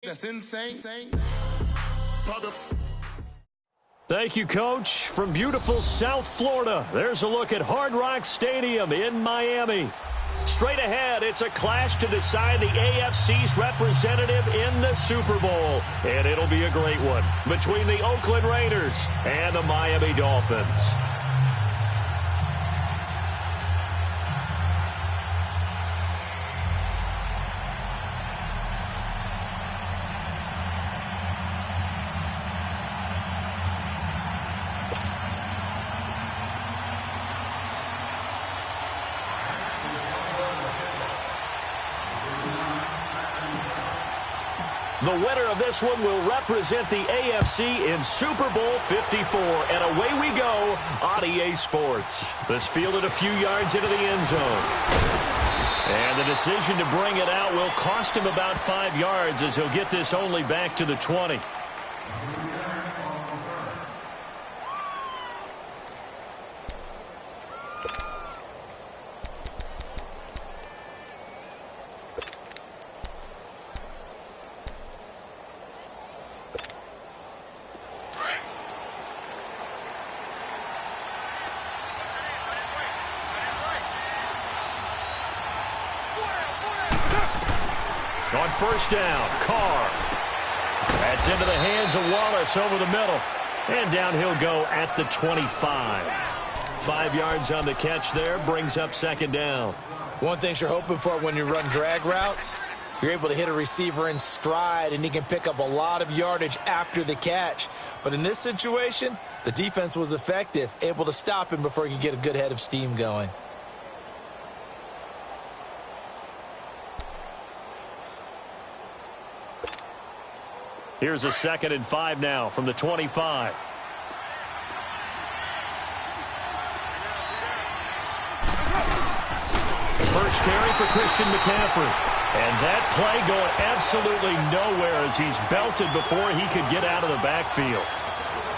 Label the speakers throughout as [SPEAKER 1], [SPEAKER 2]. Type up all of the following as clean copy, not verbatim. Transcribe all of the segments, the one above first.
[SPEAKER 1] That's insane.
[SPEAKER 2] Thank you, Coach. From beautiful South Florida, there's a look at Hard Rock Stadium in Miami. Straight ahead, it's a clash to decide the AFC's representative in the Super Bowl. And it'll be a great one between the Oakland Raiders and the Miami Dolphins. The winner of this one will represent the AFC in Super Bowl 54. And away we go on EA Sports. This fielded a few yards into the end zone. And the decision to bring it out will cost him about 5 yards as he'll get this only back to the 20. On first down, Carr. That's into the hands of Wallace over the middle. And down he'll go at the 25. 5 yards on the catch there, brings up second down.
[SPEAKER 3] One thing you're hoping for when you run drag routes, you're able to hit a receiver in stride, and he can pick up a lot of yardage after the catch. But in this situation, the defense was effective, able to stop him before he could get a good head of steam going.
[SPEAKER 2] Here's a 2nd and 5 now from the 25. First carry for Christian McCaffrey. And that play going absolutely nowhere as he's belted before he could get out of the backfield.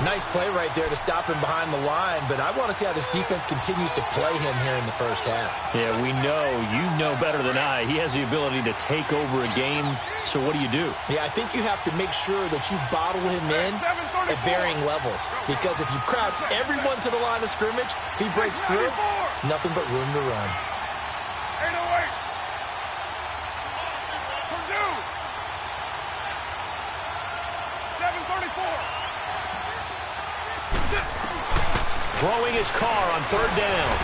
[SPEAKER 3] Nice play right there to stop him behind the line, but I want to see how this defense continues to play him here in the first half.
[SPEAKER 2] Yeah, we know. You know better than I. He has the ability to take over a game, so what do you do?
[SPEAKER 3] Yeah, I think you have to make sure that you bottle him in at varying levels, because if you crowd everyone to the line of scrimmage, if he breaks through, there's nothing but room to run.
[SPEAKER 2] Throwing his car on third down.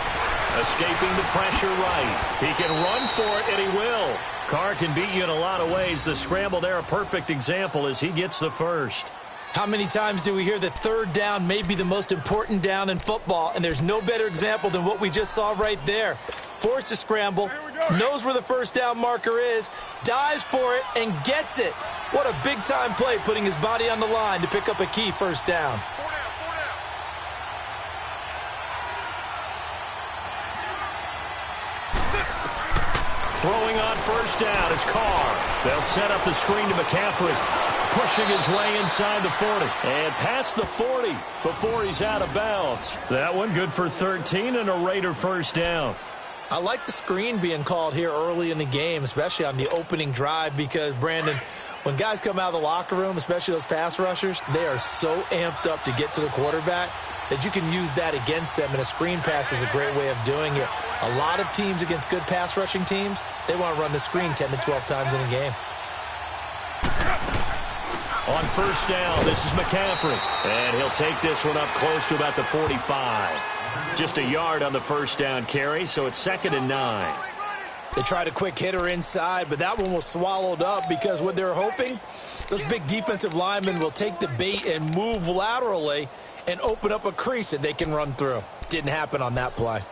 [SPEAKER 2] Escaping the pressure right. He can run for it, and he will. Carr can beat you in a lot of ways. The scramble there, a perfect example as he gets the first.
[SPEAKER 3] How many times do we hear that third down may be the most important down in football, and there's no better example than what we just saw right there. Forced to scramble, knows where the first down marker is, dives for it, and gets it. What a big-time play, putting his body on the line to pick up a key first down.
[SPEAKER 2] Throwing on first down is Carr. They'll set up the screen to McCaffrey. Pushing his way inside the 40. And past the 40 before he's out of bounds. That one good for 13 and a Raider first down.
[SPEAKER 3] I like the screen being called here early in the game, especially on the opening drive, because, Brandon, when guys come out of the locker room, especially those pass rushers, they are so amped up to get to the quarterback that you can use that against them, and a screen pass is a great way of doing it. A lot of teams against good pass rushing teams, they want to run the screen 10 to 12 times in a game.
[SPEAKER 2] On first down, this is McCaffrey. And he'll take this one up close to about the 45. Just a yard on the first down carry, so it's 2nd and 9.
[SPEAKER 3] They tried a quick hitter inside, but that one was swallowed up because what they're hoping, those big defensive linemen will take the bait and move laterally and open up a crease that they can run through. Didn't happen on that play.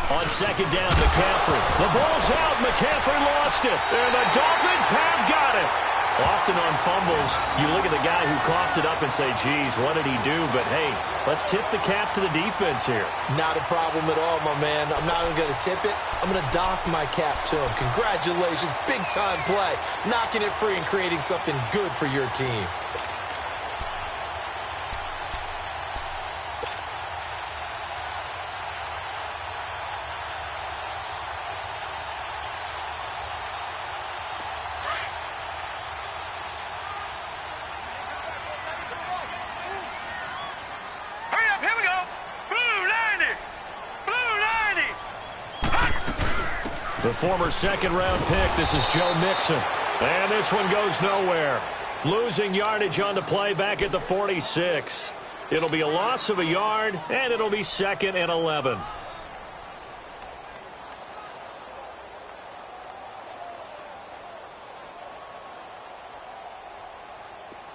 [SPEAKER 2] On 2nd down, McCaffrey. The ball's out. McCaffrey lost it. And the Dolphins have got it. Often on fumbles, you look at the guy who coughed it up and say, geez, what did he do? But, hey, let's tip the cap to the defense here.
[SPEAKER 3] Not a problem at all, my man. I'm not even going to tip it. I'm going to doff my cap to him. Congratulations. Big-time play. Knocking it free and creating something good for your team.
[SPEAKER 2] The former second-round pick, this is Joe Mixon. And this one goes nowhere. Losing yardage on the play back at the 46. It'll be a loss of a yard, and it'll be 2nd and 11.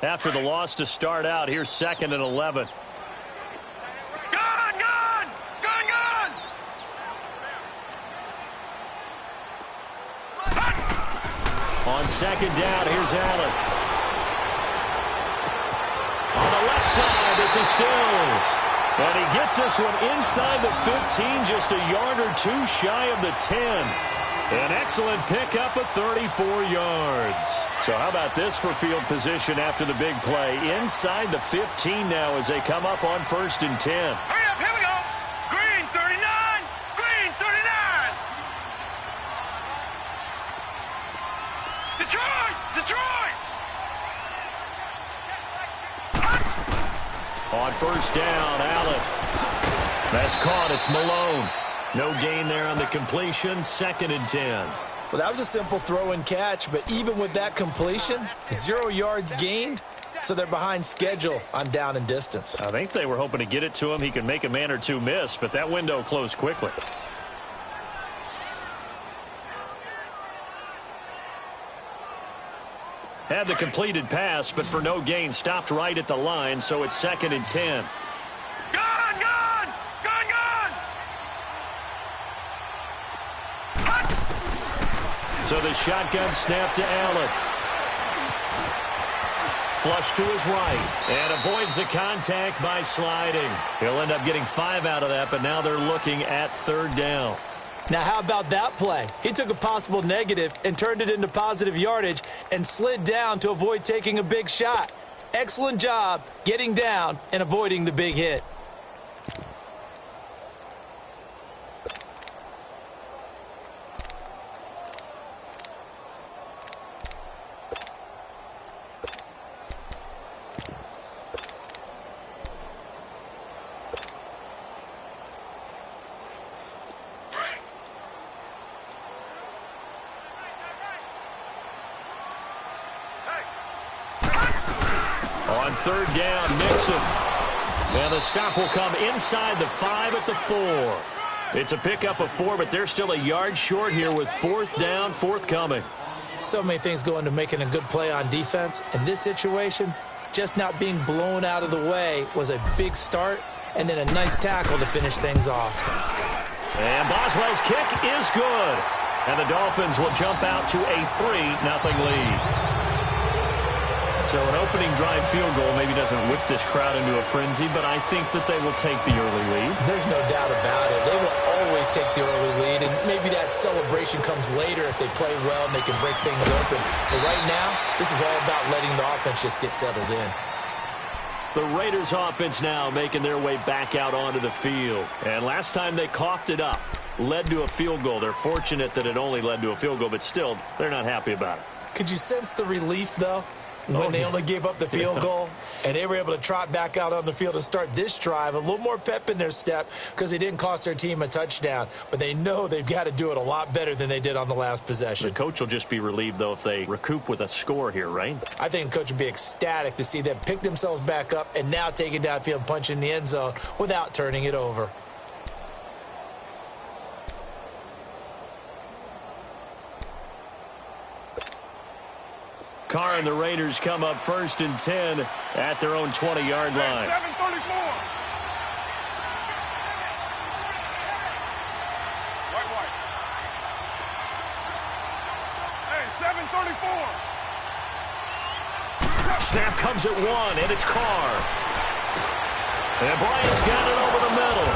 [SPEAKER 2] After the loss to start out, here's 2nd and 11. On 2nd down, here's Allen. On the left side, this is Stills. And he gets this one inside the 15, just a yard or two shy of the 10. An excellent pickup of 34 yards. So how about this for field position after the big play? Inside the 15 now as they come up on 1st and 10.
[SPEAKER 1] Hurry up, here we go. Green 39, Green 39. Detroit, Detroit.
[SPEAKER 2] On 1st down, Allen. That's caught. It's Malone. No gain there on the completion. 2nd and 10.
[SPEAKER 3] Well, that was a simple throw and catch, but even with that completion, 0 yards gained, so they're behind schedule on down and distance.
[SPEAKER 2] I think they were hoping to get it to him. He could make a man or two miss, but that window closed quickly. Had the completed pass, but for no gain, stopped right at the line, so it's 2nd and 10.
[SPEAKER 1] Gun, gun, gun, gun.
[SPEAKER 2] So the shotgun snap to Allen. Flush to his right, and avoids the contact by sliding. He'll end up getting 5 out of that, but now they're looking at 3rd down.
[SPEAKER 3] Now, how about that play? He took a possible negative and turned it into positive yardage and slid down to avoid taking a big shot. Excellent job getting down and avoiding the big hit.
[SPEAKER 2] On 3rd down, Mixon. And the stop will come inside the 5 at the 4. It's a pickup of 4, but they're still a yard short here with 4th down, forthcoming.
[SPEAKER 3] So many things go into making a good play on defense. In this situation, just not being blown out of the way was a big start, and then a nice tackle to finish things off.
[SPEAKER 2] And Boswell's kick is good. And the Dolphins will jump out to a 3-0 lead. So an opening drive field goal maybe doesn't whip this crowd into a frenzy, but I think that they will take the early lead.
[SPEAKER 3] There's no doubt about it. They will always take the early lead, and maybe that celebration comes later if they play well and they can break things open. But right now, this is all about letting the offense just get settled in.
[SPEAKER 2] The Raiders offense now making their way back out onto the field. And last time they coughed it up, led to a field goal. They're fortunate that it only led to a field goal, but still, they're not happy about it.
[SPEAKER 3] Could you sense the relief, though, when they only gave up the field goal and they were able to trot back out on the field and start this drive? A little more pep in their step because they didn't cost their team a touchdown, but they know they've got to do it a lot better than they did on the last possession.
[SPEAKER 2] The coach will just be relieved, though, if they recoup with a score here, right?
[SPEAKER 3] I think the coach would be ecstatic to see them pick themselves back up and now take it downfield and punch in the end zone without turning it over.
[SPEAKER 2] Carr and the Raiders come up 1st and 10 at their own 20-yard line.
[SPEAKER 1] 7:34. White. Hey, 7:34.
[SPEAKER 2] Snap comes at 1, and it's Carr. And Bryant's got it over the middle.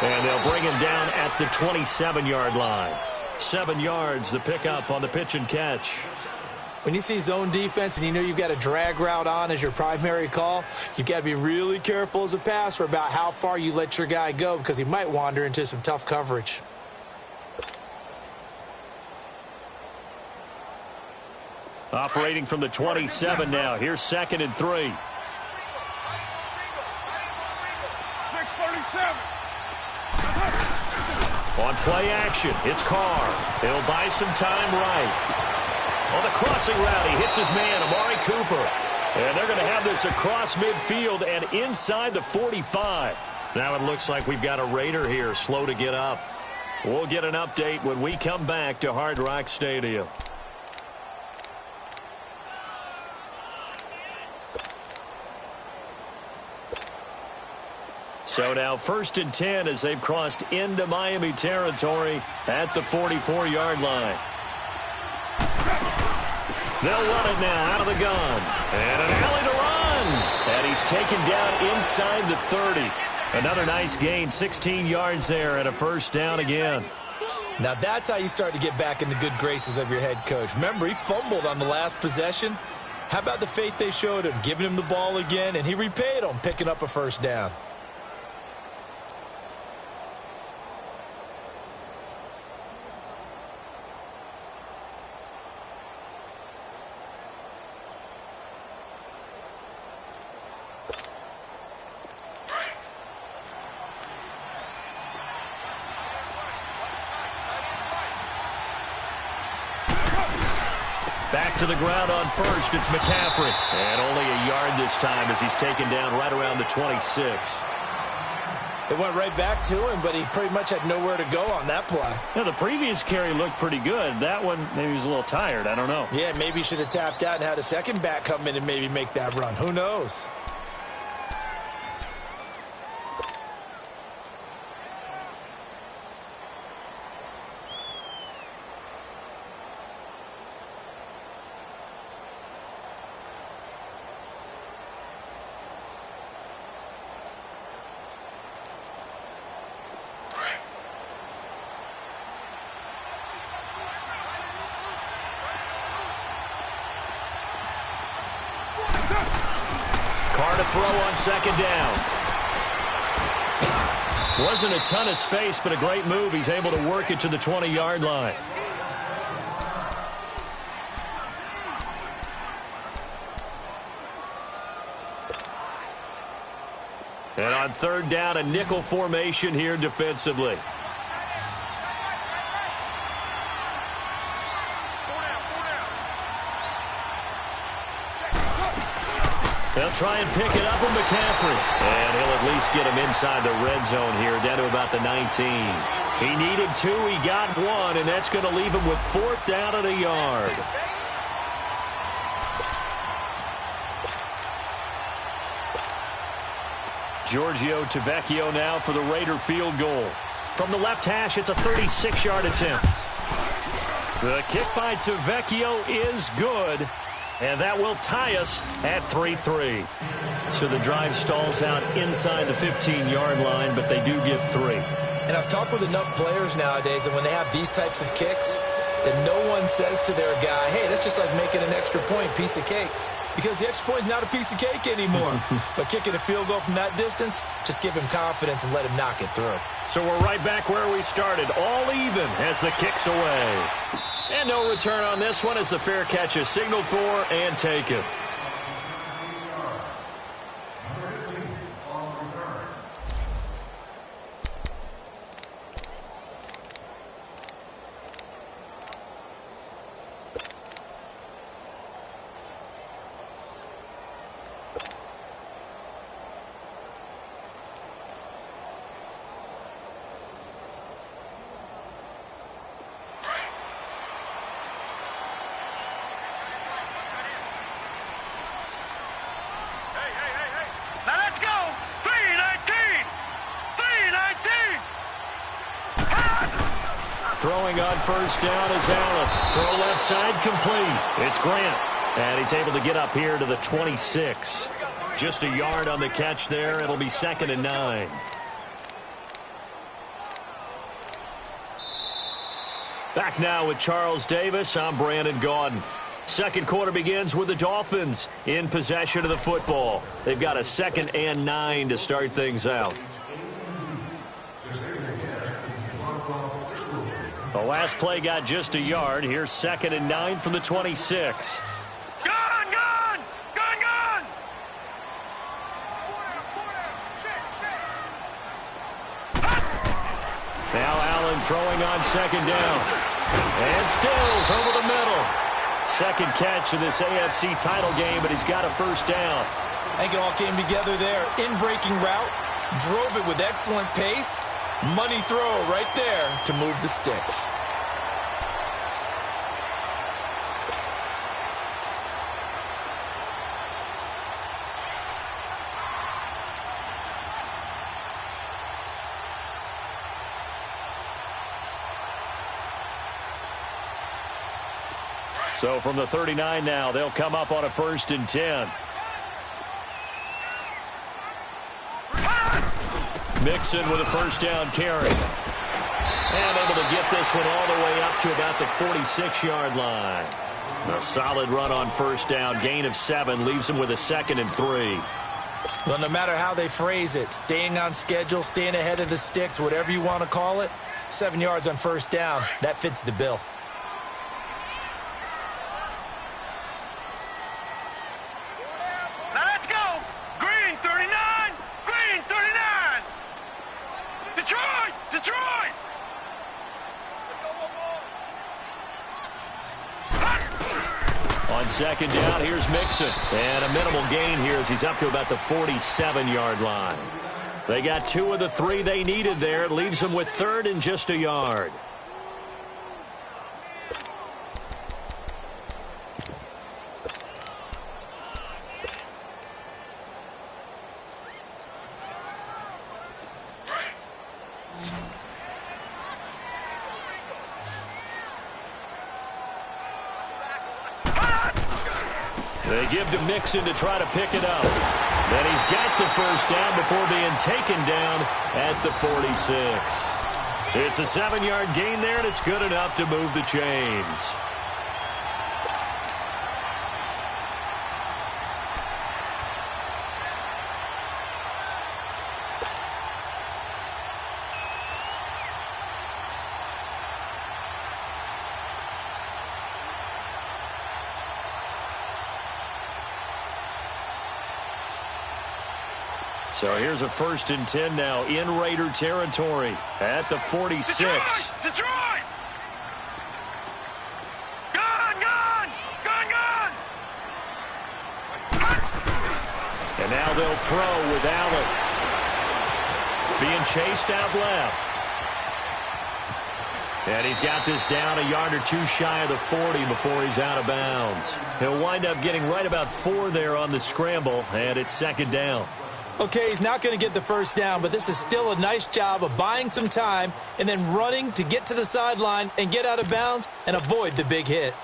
[SPEAKER 2] And they'll bring him down at the 27-yard line. 7 yards, the pickup on the pitch and catch.
[SPEAKER 3] When you see zone defense and you know you've got a drag route on as your primary call, you've got to be really careful as a passer about how far you let your guy go because he might wander into some tough coverage.
[SPEAKER 2] Operating from the 27 now. Here's 2nd and 3.
[SPEAKER 1] 637.
[SPEAKER 2] On play action, it's Carr. He'll buy some time right. On the crossing route, he hits his man, Amari Cooper. And they're going to have this across midfield and inside the 45. Now it looks like we've got a Raider here, slow to get up. We'll get an update when we come back to Hard Rock Stadium. So now 1st and 10 as they've crossed into Miami territory at the 44-yard line. They'll run it now out of the gun. And an alley to run. And he's taken down inside the 30. Another nice gain, 16 yards there and a 1st down again.
[SPEAKER 3] Now that's how you start to get back in the good graces of your head coach. Remember, he fumbled on the last possession. How about the faith they showed him, giving him the ball again, and he repaid them, picking up a 1st down.
[SPEAKER 2] Back to the ground on 1st, it's McCaffrey. And only a yard this time as he's taken down right around the 26.
[SPEAKER 3] It went right back to him, but he pretty much had nowhere to go on that play.
[SPEAKER 4] Yeah, the previous carry looked pretty good. That one, maybe he was a little tired. I don't know.
[SPEAKER 3] Yeah, maybe he should have tapped out and had a second back come in and maybe make that run. Who knows?
[SPEAKER 2] Carr to throw on 2nd down. Wasn't a ton of space, but a great move. He's able to work it to the 20-yard line. And on 3rd down, a nickel formation here defensively. They'll try and pick it up with McCaffrey. And he'll at least get him inside the red zone here, down to about the 19. He needed 2, he got 1, and that's going to leave him with 4th down and a yard. Giorgio Tavecchio now for the Raider field goal. From the left hash, it's a 36-yard attempt. The kick by Tavecchio is good. And that will tie us at 3-3. So the drive stalls out inside the 15-yard line, but they do get 3.
[SPEAKER 3] And I've talked with enough players nowadays, and when they have these types of kicks, that no one says to their guy, hey, that's just like making an extra point, piece of cake. Because the extra point is not a piece of cake anymore. But kicking a field goal from that distance, just give him confidence and let him knock it through.
[SPEAKER 2] So we're right back where we started, all even as the kick's away. And no return on this one as the fair catch is signaled for and taken. Throwing on 1st down is Allen. Throw left side complete. It's Grant. And he's able to get up here to the 26. Just a yard on the catch there. It'll be 2nd and 9. Back now with Charles Davis. I'm Brandon Gaudin. Second quarter begins with the Dolphins in possession of the football. They've got a 2nd and 9 to start things out. The last play got just a yard. Here's 2nd and 9 from the 26.
[SPEAKER 1] Gun, gun! Gun, gun!
[SPEAKER 2] Now Allen throwing on 2nd down. And Stills over the middle. Second catch of this AFC title game, but he's got a first down.
[SPEAKER 3] I think it all came together there. In-breaking route, drove it with excellent pace. Money throw right there to move the sticks.
[SPEAKER 2] So from the 39 now, they'll come up on a 1st and 10. Mixon with a first down carry. And able to get this one all the way up to about the 46-yard line. A solid run on first down. Gain of 7 leaves him with a 2nd and 3.
[SPEAKER 3] Well, no matter how they phrase it, staying on schedule, staying ahead of the sticks, whatever you want to call it, 7 yards on first down, that fits the bill.
[SPEAKER 1] Now let's go! Green 39! Green 39! Detroit! Detroit!
[SPEAKER 2] On 2nd down, here's Mixon. And a minimal gain here as he's up to about the 47-yard line. They got 2 of the 3 they needed there. It leaves them with 3rd and just a yard. They give to Mixon to try to pick it up. Then he's got the first down before being taken down at the 46. It's a 7-yard gain there, and it's good enough to move the chains. So here's a 1st and 10 now in Raider territory at the 46.
[SPEAKER 1] Detroit! Detroit! Gun, gun! Gun, gun!
[SPEAKER 2] And now they'll throw with Allen. Being chased out left. And he's got this down a yard or 2 shy of the 40 before he's out of bounds. He'll wind up getting right about 4 there on the scramble, and it's 2nd down.
[SPEAKER 3] Okay, he's not going to get the first down, but this is still a nice job of buying some time and then running to get to the sideline and get out of bounds and avoid the big hit.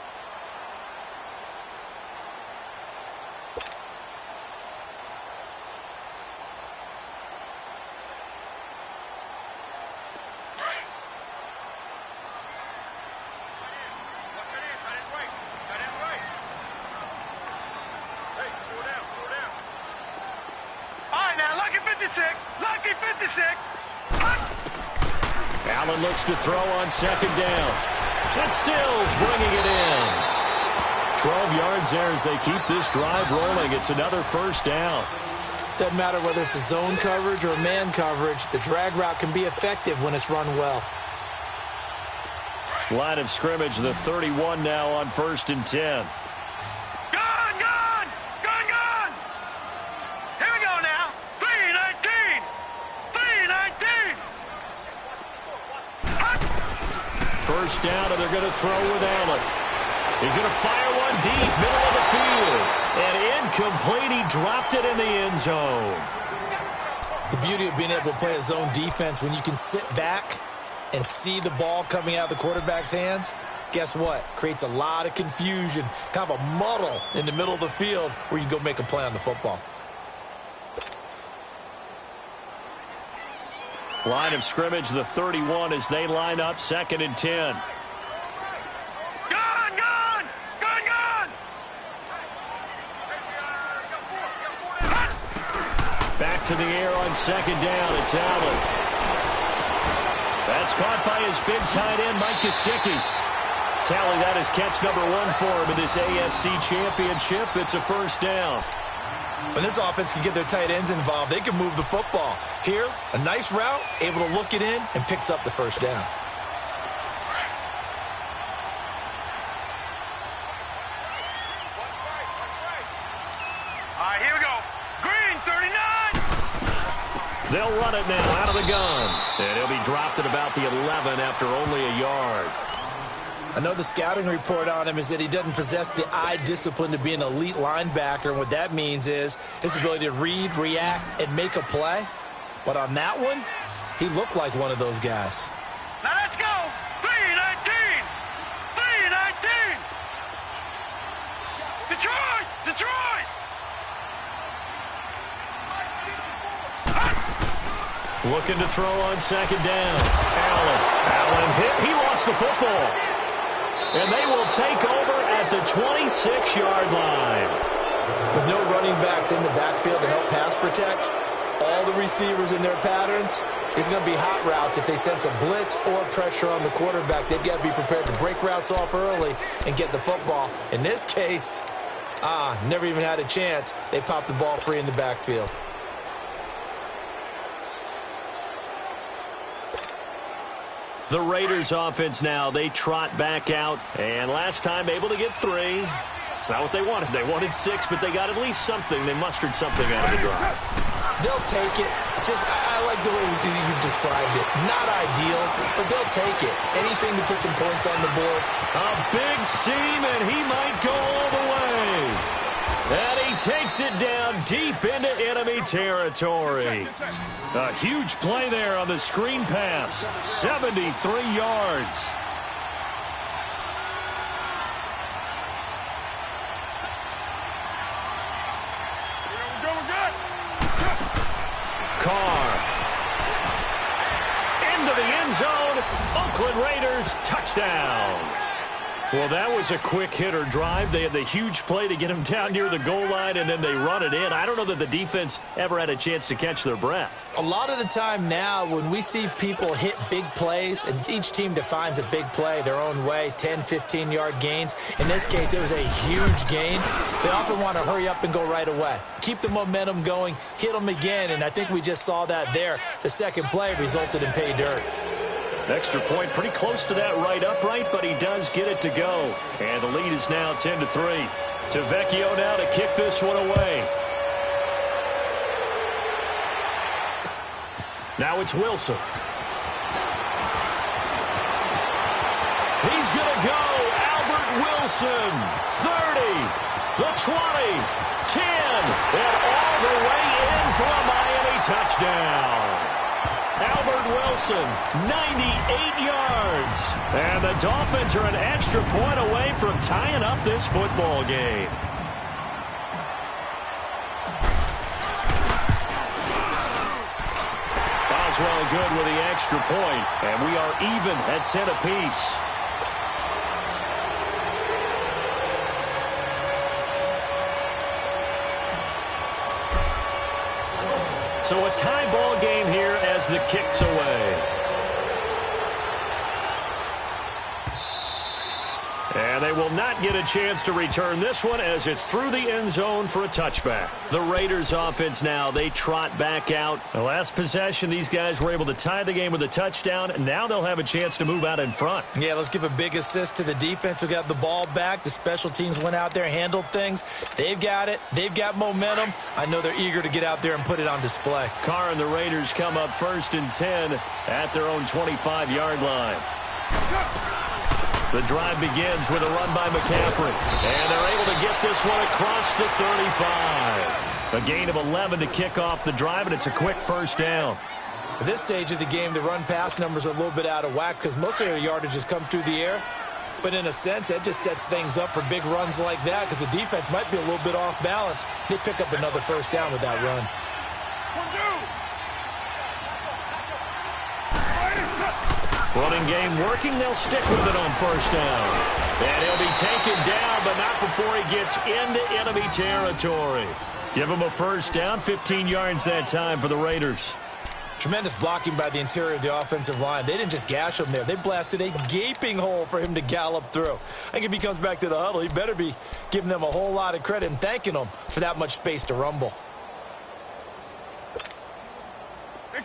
[SPEAKER 1] Lucky 56.
[SPEAKER 2] Allen looks to throw on 2nd down. And Stills bringing it in. 12 yards there as they keep this drive rolling. It's another first down.
[SPEAKER 3] Doesn't matter whether it's a zone coverage or man coverage, the drag route can be effective when it's run well.
[SPEAKER 2] Line of scrimmage, the 31 now on 1st and 10. First down, and they're going to throw with Allen. He's going to fire one deep, middle of the field. And incomplete. He dropped it in the end zone.
[SPEAKER 3] The beauty of being able to play a zone defense when you can sit back and see the ball coming out of the quarterback's hands, guess what? Creates a lot of confusion, kind of a muddle in the middle of the field where you can go make a play on the football.
[SPEAKER 2] Line of scrimmage, the 31 as they line up 2nd and 10.
[SPEAKER 1] Gun, gun! Gun, gun!
[SPEAKER 2] Back to the air on 2nd down. It's Allen. That's caught by his big tight end, Mike Gesicki. Tally, that is catch number 1 for him in this AFC Championship. It's a first down.
[SPEAKER 3] When this offense can get their tight ends involved, they can move the football. Here, a nice route, able to look it in, and picks up the first down.
[SPEAKER 1] All right, here we go. Green, 39!
[SPEAKER 2] They'll run it now out of the gun. And he'll be dropped at about the 11 after only a yard.
[SPEAKER 3] I know the scouting report on him is that he doesn't possess the eye discipline to be an elite linebacker. And what that means is his ability to read, react, and make a play. But on that one, he looked like one of those guys.
[SPEAKER 1] Now let's go! 3-19! 3-19! Detroit! Detroit!
[SPEAKER 2] Looking to throw on 2nd down. Allen hit. He lost the football. And they will take over at the 26-yard line.
[SPEAKER 3] With no running backs in the backfield to help pass protect, all the receivers in their patterns, it's going to be hot routes. If they sense a blitz or pressure on the quarterback, they've got to be prepared to break routes off early and get the football. In this case, never even had a chance. They popped the ball free in the backfield.
[SPEAKER 2] The Raiders offense now, they trot back out. And last time able to get 3. It's not what they wanted. They wanted 6, but they got at least something. They mustered something out of the drive.
[SPEAKER 3] They'll take it. I like the way you described it. Not ideal, but they'll take it. Anything to put some points on the board.
[SPEAKER 2] A big seam, and he might go all the way. And he takes it down deep into enemy territory. A huge play there on the screen pass. 73 yards. Carr. Into the end zone. Oakland Raiders touchdown. Well, that was a quick hitter drive. They had the huge play to get him down near the goal line, and then they run it in. I don't know that the defense ever had a chance to catch their breath.
[SPEAKER 3] A lot of the time now when we see people hit big plays, and each team defines a big play their own way, 10, 15-yard gains. In this case, it was a huge gain. They often want to hurry up and go right away. Keep the momentum going, hit them again, and I think we just saw that there. The second play resulted in pay dirt.
[SPEAKER 2] Extra point pretty close to that right upright, but he does get it to go. And the lead is now 10-3. Tavecchio now to kick this one away. Now it's Wilson. He's going to go. Albert Wilson. 30. The 20s. 10. And all the way in for a Miami touchdown. Albert Wilson, 98 yards. And the Dolphins are an extra point away from tying up this football game. Boswell good with the extra point, and we are even at 10 apiece. So a tie ball game here as the kick's away. And they will not get a chance to return this one as it's through the end zone for a touchback. The Raiders offense now, they trot back out. The last possession, these guys were able to tie the game with a touchdown. Now they'll have a chance to move out in front.
[SPEAKER 3] Yeah, let's give a big assist to the defense who got the ball back. The special teams went out there, handled things. They've got it. They've got momentum. I know they're eager to get out there and put it on display.
[SPEAKER 2] Carr and the Raiders come up 1st and 10 at their own 25-yard line. The drive begins with a run by McCaffrey. And they're able to get this one across the 35. A gain of 11 to kick off the drive, and it's a quick first down.
[SPEAKER 3] At this stage of the game, the run-pass numbers are a little bit out of whack because most of their yardage has come through the air. But in a sense, that just sets things up for big runs like that because the defense might be a little bit off balance. They pick up another first down with that run.
[SPEAKER 2] Running game working. They'll stick with it on first down. And he'll be taken down, but not before he gets into enemy territory. Give him a first down, 15 yards that time for the Raiders.
[SPEAKER 3] Tremendous blocking by the interior of the offensive line. They didn't just gash him there. They blasted a gaping hole for him to gallop through. I think if he comes back to the huddle, he better be giving them a whole lot of credit and thanking them for that much space to rumble.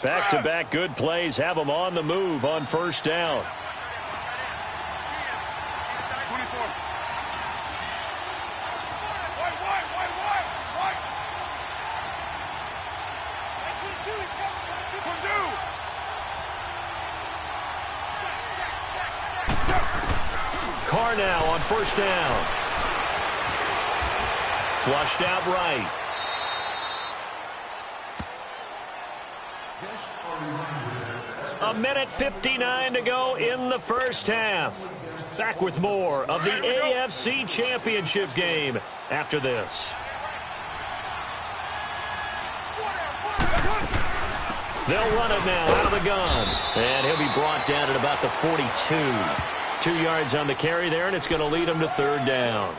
[SPEAKER 2] Back-to-back good plays have them on the move on first down. Carr now on first down. Flushed out right. A minute 59 to go in the first half. Back with more of the AFC Championship game after this. They'll run it now out of the gun. And he'll be brought down at about the 42. 2 yards on the carry there, and it's going to lead him to third down.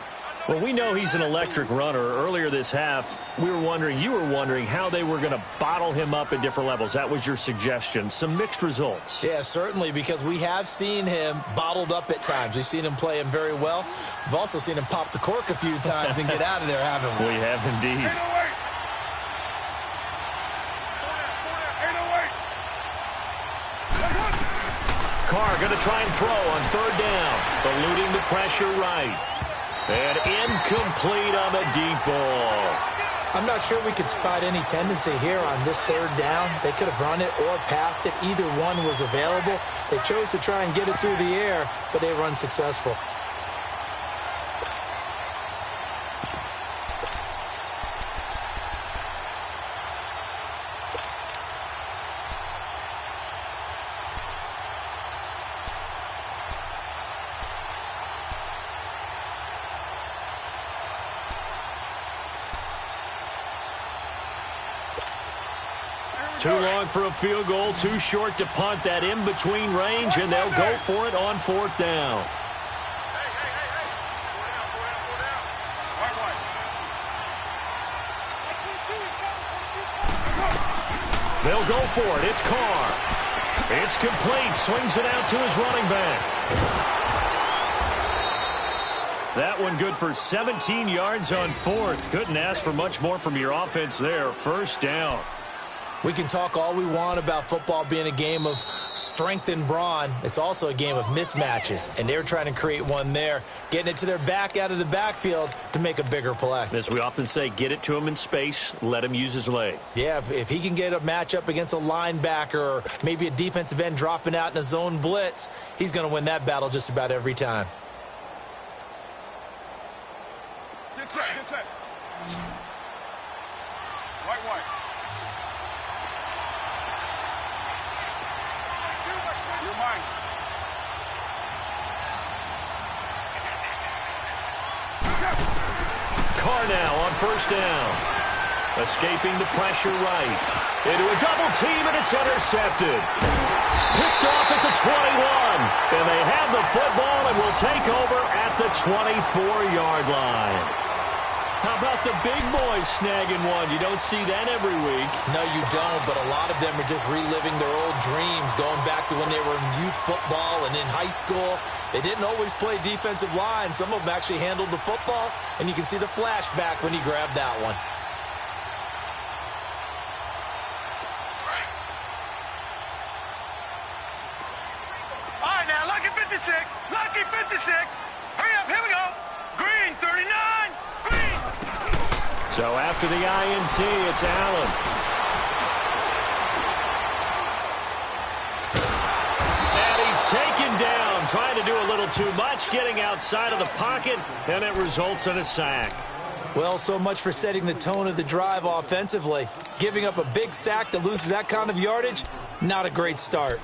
[SPEAKER 2] Well, we know he's an electric runner. Earlier this half, you were wondering how they were going to bottle him up at different levels. That was your suggestion. Some mixed results.
[SPEAKER 3] Yeah, certainly, because we have seen him bottled up at times. We've seen him play him very well. We've also seen him pop the cork a few times and get out of there, haven't we?
[SPEAKER 2] We have indeed. Carr going to try and throw on third down. Eluding the pressure right. And incomplete on the deep ball.
[SPEAKER 3] I'm not sure we could spot any tendency here on this third down. They could have run it or passed it. Either one was available. They chose to try and get it through the air, but they run successful.
[SPEAKER 2] Too long for a field goal, too short to punt that in-between range, and they'll go for it on fourth down. They'll go for it. It's Carr. It's complete. Swings it out to his running back. That one good for 17 yards on fourth. Couldn't ask for much more from your offense there. First down.
[SPEAKER 3] We can talk all we want about football being a game of strength and brawn. It's also a game of mismatches, and they're trying to create one there, getting it to their back out of the backfield to make a bigger play.
[SPEAKER 2] As we often say, get it to him in space, let him use his leg.
[SPEAKER 3] Yeah, if he can get a matchup against a linebacker or maybe a defensive end dropping out in a zone blitz, he's going to win that battle just about every time.
[SPEAKER 1] Get set, get set. White. You're mine.
[SPEAKER 2] Carr now on first down. Escaping the pressure right. Into a double team, and it's intercepted. Picked off at the 21. And they have the football and will take over at the 24-yard line. How about the big boys snagging one? You don't see that every week.
[SPEAKER 3] No, you don't, but a lot of them are just reliving their old dreams, going back to when they were in youth football and in high school. They didn't always play defensive line. Some of them actually handled the football, and you can see the flashback when he grabbed that one.
[SPEAKER 1] All right, now, lucky 56. Lucky 56. Hurry up, here we go. Green, 39. Green.
[SPEAKER 2] So after the INT, it's Allen. And he's taken down, trying to do a little too much, getting outside of the pocket, and it results in a sack.
[SPEAKER 3] Well, so much for setting the tone of the drive offensively. Giving up a big sack that loses that kind of yardage, not a great start.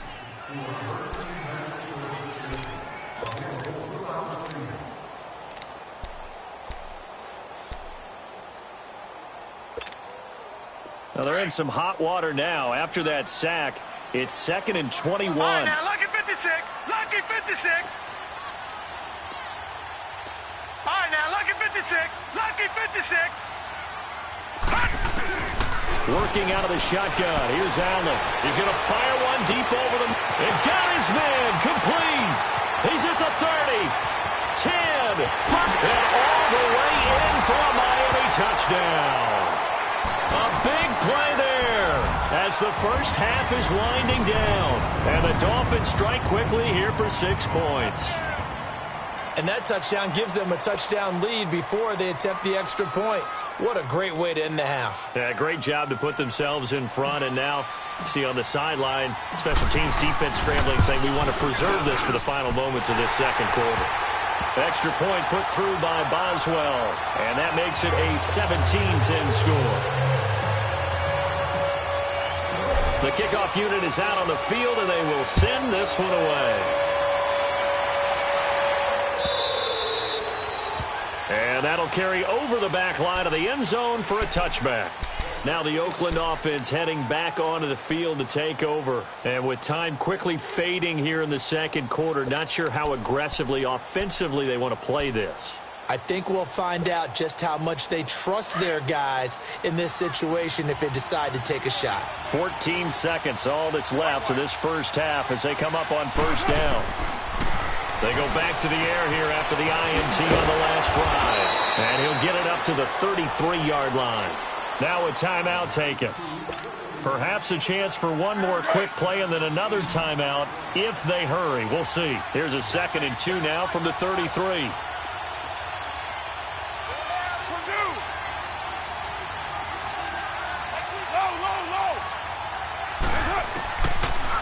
[SPEAKER 2] Well, they're in some hot water now. After that sack, it's 2nd and 21.
[SPEAKER 1] All right, now, lucky 56. Lucky 56. All right, now, lucky 56. Lucky 56.
[SPEAKER 2] Working out of the shotgun. Here's Allen. He's going to fire one deep over them. And got his man complete. He's at the 30. 10. And all the way in for a Miami touchdown. A big play there as the first half is winding down. And the Dolphins strike quickly here for 6 points.
[SPEAKER 3] And that touchdown gives them a touchdown lead before they attempt the extra point. What a great way to end the half.
[SPEAKER 2] Yeah, great job to put themselves in front. And now, see on the sideline, special teams defense scrambling, saying we want to preserve this for the final moments of this second quarter. Extra point put through by Boswell. And that makes it a 17-10 score. The kickoff unit is out on the field, and they will send this one away. And that'll carry over the back line of the end zone for a touchback. Now the Oakland offense heading back onto the field to take over. And with time quickly fading here in the second quarter, not sure how aggressively, offensively they want to play this.
[SPEAKER 3] I think we'll find out just how much they trust their guys in this situation if they decide to take a shot.
[SPEAKER 2] 14 seconds, all that's left of this first half as they come up on first down. They go back to the air here after the INT on the last drive. And he'll get it up to the 33-yard line. Now a timeout taken. Perhaps a chance for one more quick play and then another timeout if they hurry. We'll see. Here's a 2nd and 2 now from the 33.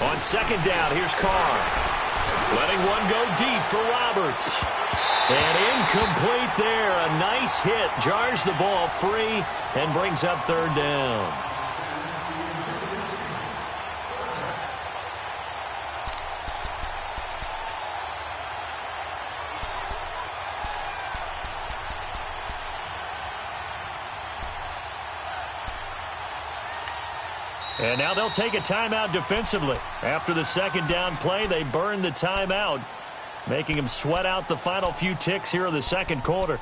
[SPEAKER 2] On second down, here's Carr. Letting one go deep for Roberts. And incomplete there. A nice hit. Jars the ball free and brings up third down. And now they'll take a timeout defensively. After the second down play, they burn the timeout, making them sweat out the final few ticks here in the second quarter.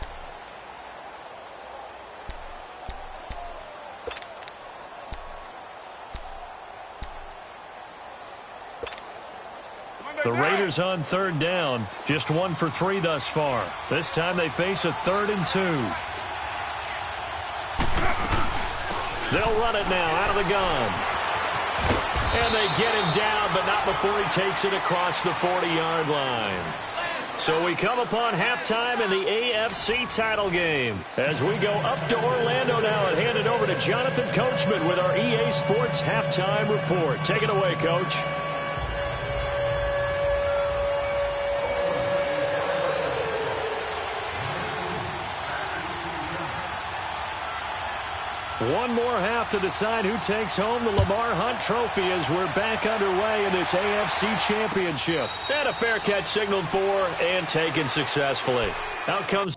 [SPEAKER 2] The Raiders on third down, just 1 for 3 thus far. This time they face a 3rd and 2. They'll run it now out of the gun. And they get him down, but not before he takes it across the 40-yard line. So we come upon halftime in the AFC title game as we go up to Orlando now and hand it over to Jonathan Coachman with our EA Sports halftime report. Take it away, Coach. One more half to decide who takes home the Lamar Hunt Trophy as we're back underway in this AFC Championship. And a fair catch signaled for and taken successfully. Out comes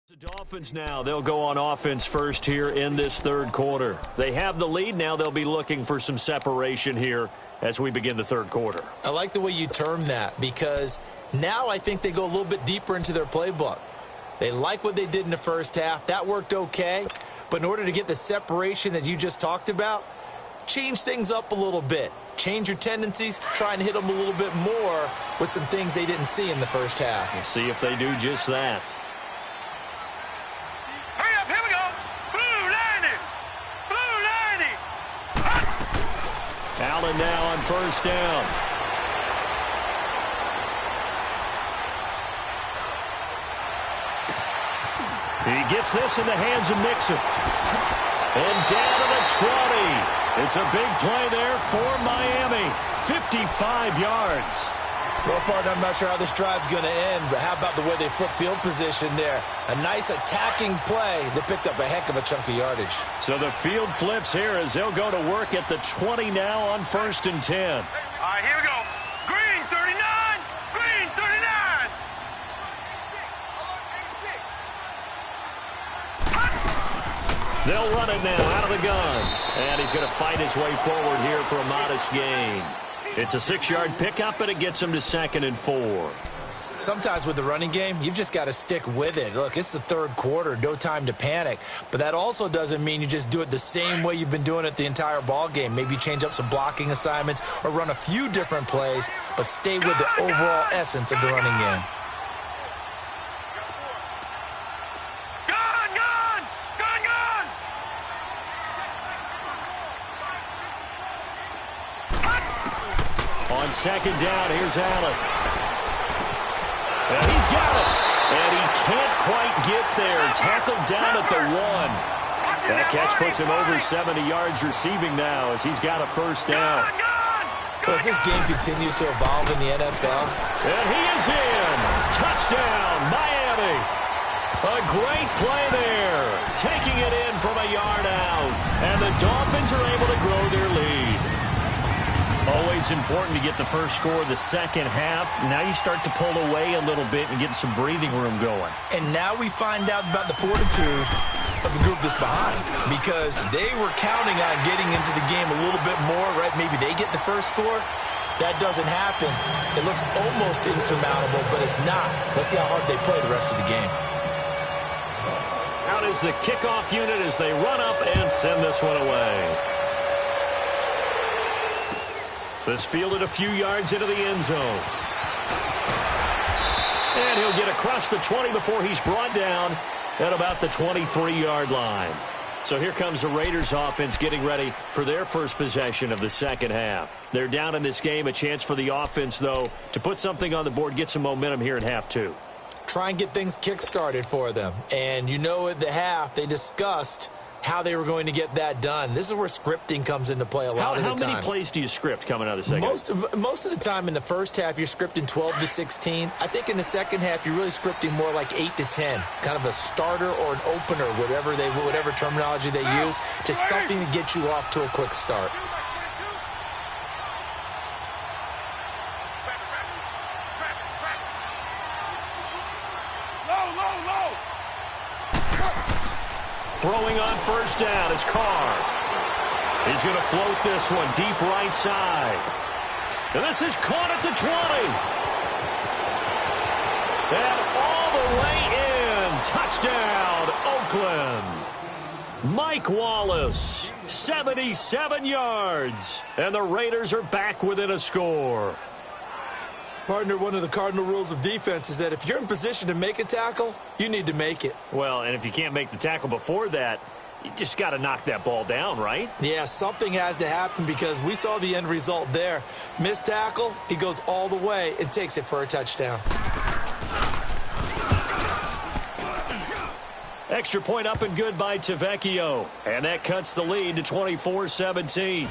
[SPEAKER 2] The Dolphins now, they'll go on offense first here in this third quarter. They have the lead. Now they'll be looking for some separation here as we begin the third quarter.
[SPEAKER 3] I like the way you term that because now I think they go a little bit deeper into their playbook. They like what they did in the first half. That worked okay. But in order to get the separation that you just talked about, change things up a little bit. Change your tendencies, try and hit them a little bit more with some things they didn't see in the first half.
[SPEAKER 2] We'll see if they do just that.
[SPEAKER 1] Hurry up, here we go. Blue 90. Blue 90.
[SPEAKER 2] Allen now on first down. He gets this in the hands of Mixon. And down to the 20. It's a big play there for Miami. 55 yards.
[SPEAKER 3] Well, partner, I'm not sure how this drive's going to end, but how about the way they flip field position there? A nice attacking play that picked up a heck of a chunk of yardage.
[SPEAKER 2] So the field flips here as they'll go to work at the 20 now on 1st and 10.
[SPEAKER 1] All right, here we go. Green 39. Green 39.
[SPEAKER 2] They'll run it now out of the gun. And he's going to fight his way forward here for a modest gain. It's a 6-yard pickup, and it gets him to 2nd and 4.
[SPEAKER 3] Sometimes with the running game, you've just got to stick with it. Look, it's the third quarter, no time to panic. But that also doesn't mean you just do it the same way you've been doing it the entire ball game. Maybe change up some blocking assignments or run a few different plays, but stay with the overall essence of the running game.
[SPEAKER 2] On 2nd down, here's Allen. And he's got it. And he can't quite get there. Tackled down at the 1. That catch puts him over 70 yards receiving now as he's got a first down.
[SPEAKER 3] Well, as this game continues to evolve in the NFL.
[SPEAKER 2] And he is in. Touchdown, Miami. A great play there. Taking it in from a yard out. And the Dolphins are able to grow their lead. Always important to get the first score of the second half. Now you start to pull away a little bit and get some breathing room going.
[SPEAKER 3] And now we find out about the fortitude of the group that's behind because they were counting on getting into the game a little bit more, right? Maybe they get the first score. That doesn't happen. It looks almost insurmountable, but it's not. Let's see how hard they play the rest of the game.
[SPEAKER 2] Out is the kickoff unit as they run up and send this one away. This fielded a few yards into the end zone. And he'll get across the 20 before he's brought down at about the 23-yard line. So here comes the Raiders offense getting ready for their first possession of the second half. They're down in this game. A chance for the offense, though, to put something on the board, get some momentum here in half 2.
[SPEAKER 3] Try and get things kick-started for them. And you know at the half they discussed how they were going to get that done. This is where scripting comes into play a lot of the time.
[SPEAKER 2] How many plays do you script coming out of the second?
[SPEAKER 3] Most of the time in the first half, you're scripting 12 to 16. I think in the second half, you're really scripting more like 8 to 10, kind of a starter or an opener, whatever terminology they use, just something to get you off to a quick start.
[SPEAKER 2] Throwing on first down is Carr. He's going to float this one deep right side. And this is caught at the 20. And all the way in. Touchdown, Oakland. Mike Wallace, 77 yards. And the Raiders are back within a score.
[SPEAKER 3] Partner, one of the cardinal rules of defense is that if you're in position to make a tackle, you need to make it.
[SPEAKER 2] Well, and if you can't make the tackle before that, you just got to knock that ball down, right?
[SPEAKER 3] Yeah, something has to happen because we saw the end result there. Missed tackle, he goes all the way and takes it for a touchdown.
[SPEAKER 2] Extra point up and good by Tavecchio. And that cuts the lead to 24-17.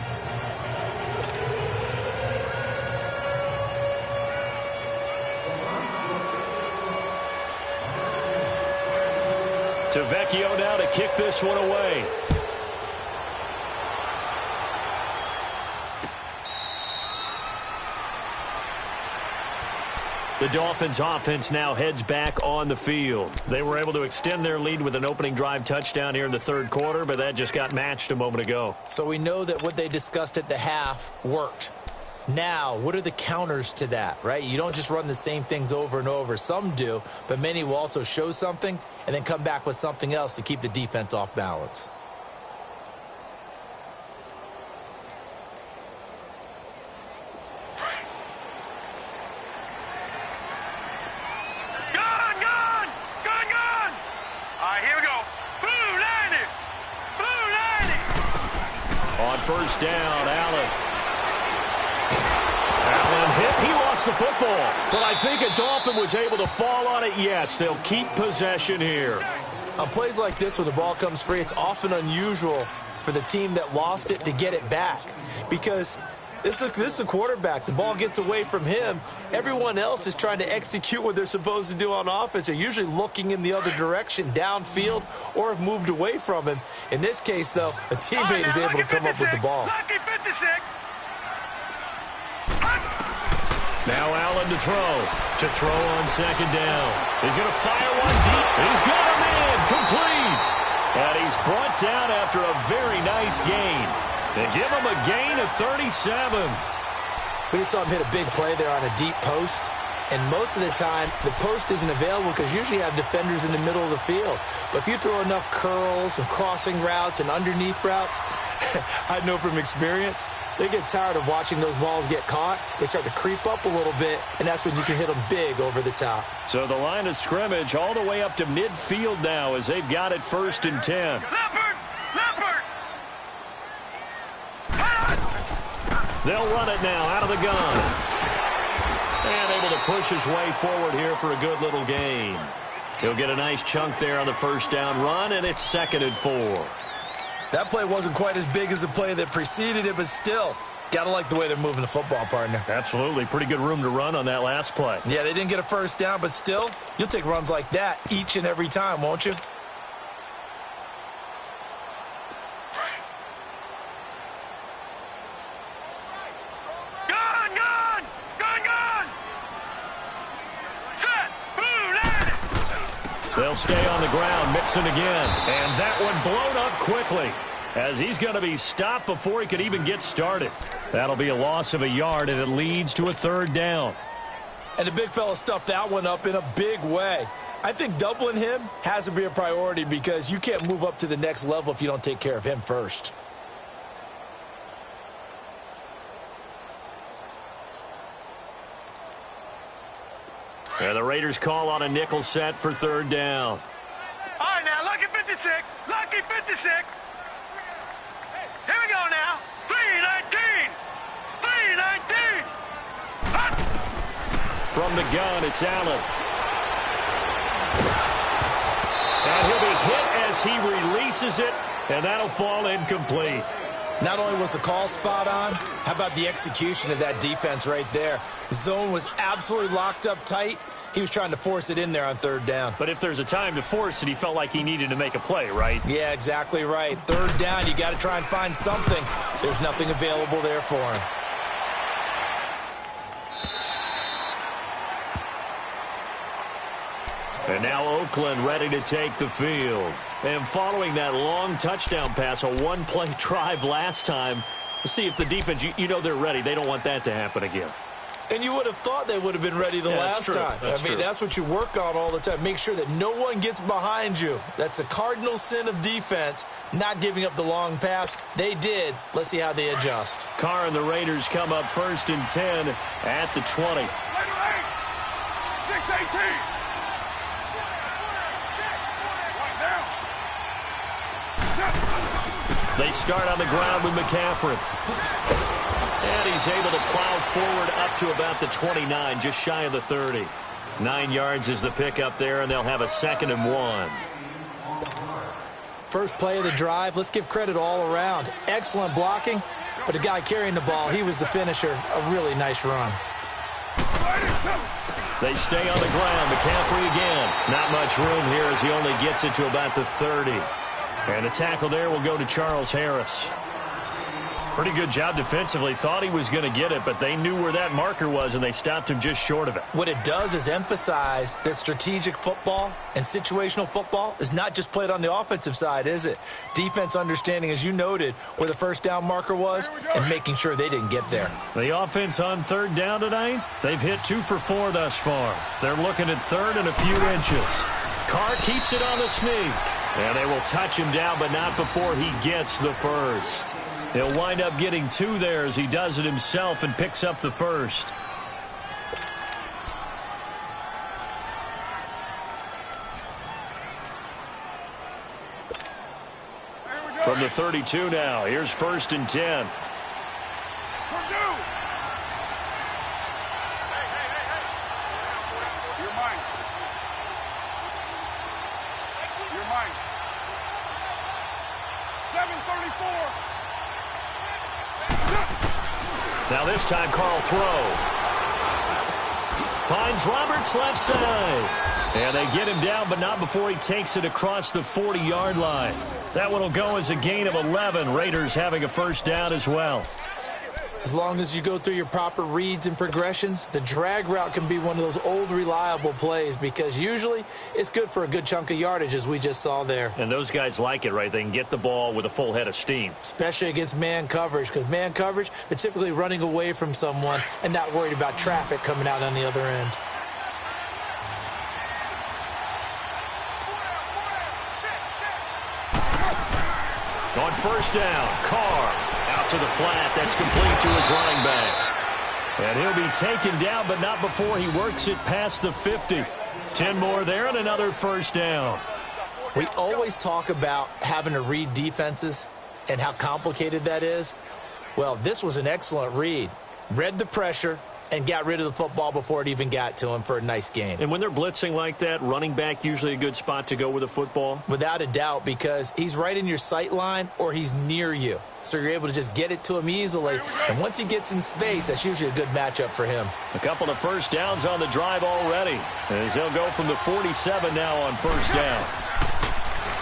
[SPEAKER 2] Tavecchio now to kick this one away. The Dolphins offense now heads back on the field. They were able to extend their lead with an opening drive touchdown here in the third quarter, but that just got matched a moment ago.
[SPEAKER 3] So we know that what they discussed at the half worked. Now, what are the counters to that, right? You don't just run the same things over and over. Some do, but many will also show something and then come back with something else to keep the defense off balance.
[SPEAKER 2] First down, Allen. Allen hit. He lost the football. But I think a Dolphin was able to fall on it. Yes, they'll keep possession here.
[SPEAKER 3] On plays like this, when the ball comes free, it's often unusual for the team that lost it to get it back. Because this is a quarterback. The ball gets away from him. Everyone else is trying to execute what they're supposed to do on offense. They're usually looking in the other direction, downfield, or have moved away from him. In this case, though, a teammate is able to come up with the ball.
[SPEAKER 2] Now Allen to throw on second down. He's going to fire one deep. He's got him in, complete. And he's brought down after a very nice gain. They give him a gain of 37.
[SPEAKER 3] We just saw him hit a big play there on a deep post. And most of the time, the post isn't available because you usually have defenders in the middle of the field. But if you throw enough curls and crossing routes and underneath routes, I know from experience, they get tired of watching those balls get caught. They start to creep up a little bit, and that's when you can hit them big over the top.
[SPEAKER 2] So the line of scrimmage all the way up to midfield now as they've got it 1st and 10. They'll run it now out of the gun. And able to push his way forward here for a good little gain. He'll get a nice chunk there on the first down run, and it's 2nd and 4.
[SPEAKER 3] That play wasn't quite as big as the play that preceded it, but still, got to like the way they're moving the football, partner.
[SPEAKER 2] Absolutely. Pretty good room to run on that last play.
[SPEAKER 3] Yeah, they didn't get a first down, but still, you'll take runs like that each and every time, won't you?
[SPEAKER 2] They'll stay on the ground, Mixon again. And that one blown up quickly as he's going to be stopped before he could even get started. That'll be a loss of a yard, and it leads to a 3rd down.
[SPEAKER 3] And the big fella stuffed that one up in a big way. I think doubling him has to be a priority because you can't move up to the next level if you don't take care of him first.
[SPEAKER 2] And the Raiders call on a nickel set for 3rd down.
[SPEAKER 1] All right, now, lucky 56. Lucky 56. Here we go now. 319. 319.
[SPEAKER 2] From the gun, it's Allen. And he'll be hit as he releases it, and that'll fall incomplete.
[SPEAKER 3] Not only was the call spot on, how about the execution of that defense right there? Zone was absolutely locked up tight. He was trying to force it in there on 3rd down.
[SPEAKER 2] But if there's a time to force it, he felt like he needed to make a play, right?
[SPEAKER 3] Yeah, exactly right. 3rd down, you got to try and find something. There's nothing available there for him.
[SPEAKER 2] And now Oakland ready to take the field. And following that long touchdown pass, a one-play drive last time, let's see if the defense, you know they're ready. They don't want that to happen again.
[SPEAKER 3] And you would have thought they would have been ready the last time.
[SPEAKER 2] That's true.
[SPEAKER 3] That's what you work on all the time. Make sure that no one gets behind you. That's the cardinal sin of defense, not giving up the long pass. They did. Let's see how they adjust.
[SPEAKER 2] Carr and the Raiders come up 1st and 10 at the 20.
[SPEAKER 1] 618.
[SPEAKER 2] They start on the ground with McCaffrey. And he's able to plow forward up to about the 29, just shy of the 30. 9 yards is the pickup there, and they'll have a 2nd and 1.
[SPEAKER 3] First play of the drive, let's give credit all around. Excellent blocking, but the guy carrying the ball, he was the finisher. A really nice run.
[SPEAKER 2] They stay on the ground. McCaffrey again. Not much room here as he only gets it to about the 30. And the tackle there will go to Charles Harris. Pretty good job defensively. Thought he was going to get it, but they knew where that marker was, and they stopped him just short of it.
[SPEAKER 3] What it does is emphasize that strategic football and situational football is not just played on the offensive side, is it? Defense understanding, as you noted, where the first down marker was and making sure they didn't get there.
[SPEAKER 2] The offense on third down tonight, they've hit 2 for 4 thus far. They're looking at third and a few inches. Carr keeps it on the sneak. And they will touch him down, but not before he gets the first. He'll wind up getting 2 there as he does it himself and picks up the first. From the 32 now, here's 1st and 10. Now this time, Carl throw. Finds Roberts left side. And they get him down, but not before he takes it across the 40-yard line. That one will go as a gain of 11. Raiders having a first down as well.
[SPEAKER 3] As long as you go through your proper reads and progressions, the drag route can be one of those old reliable plays because usually it's good for a good chunk of yardage, as we just saw there.
[SPEAKER 2] And those guys like it, right? They can get the ball with a full head of steam.
[SPEAKER 3] Especially against man coverage, because man coverage, they're typically running away from someone and not worried about traffic coming out on the other end.
[SPEAKER 2] On first down, Carr out to the flat. That's complete to his running back. And he'll be taken down, but not before he works it past the 50. 10 more there and another first down.
[SPEAKER 3] We always talk about having to read defenses and how complicated that is. Well, this was an excellent read. Read the pressure and got rid of the football before it even got to him for a nice game.
[SPEAKER 2] And when they're blitzing like that, running back usually a good spot to go with the football?
[SPEAKER 3] Without a doubt, because he's right in your sight line or he's near you. So you're able to just get it to him easily. And once he gets in space, that's usually a good matchup for him.
[SPEAKER 2] A couple of first downs on the drive already, as they'll go from the 47 now on first down.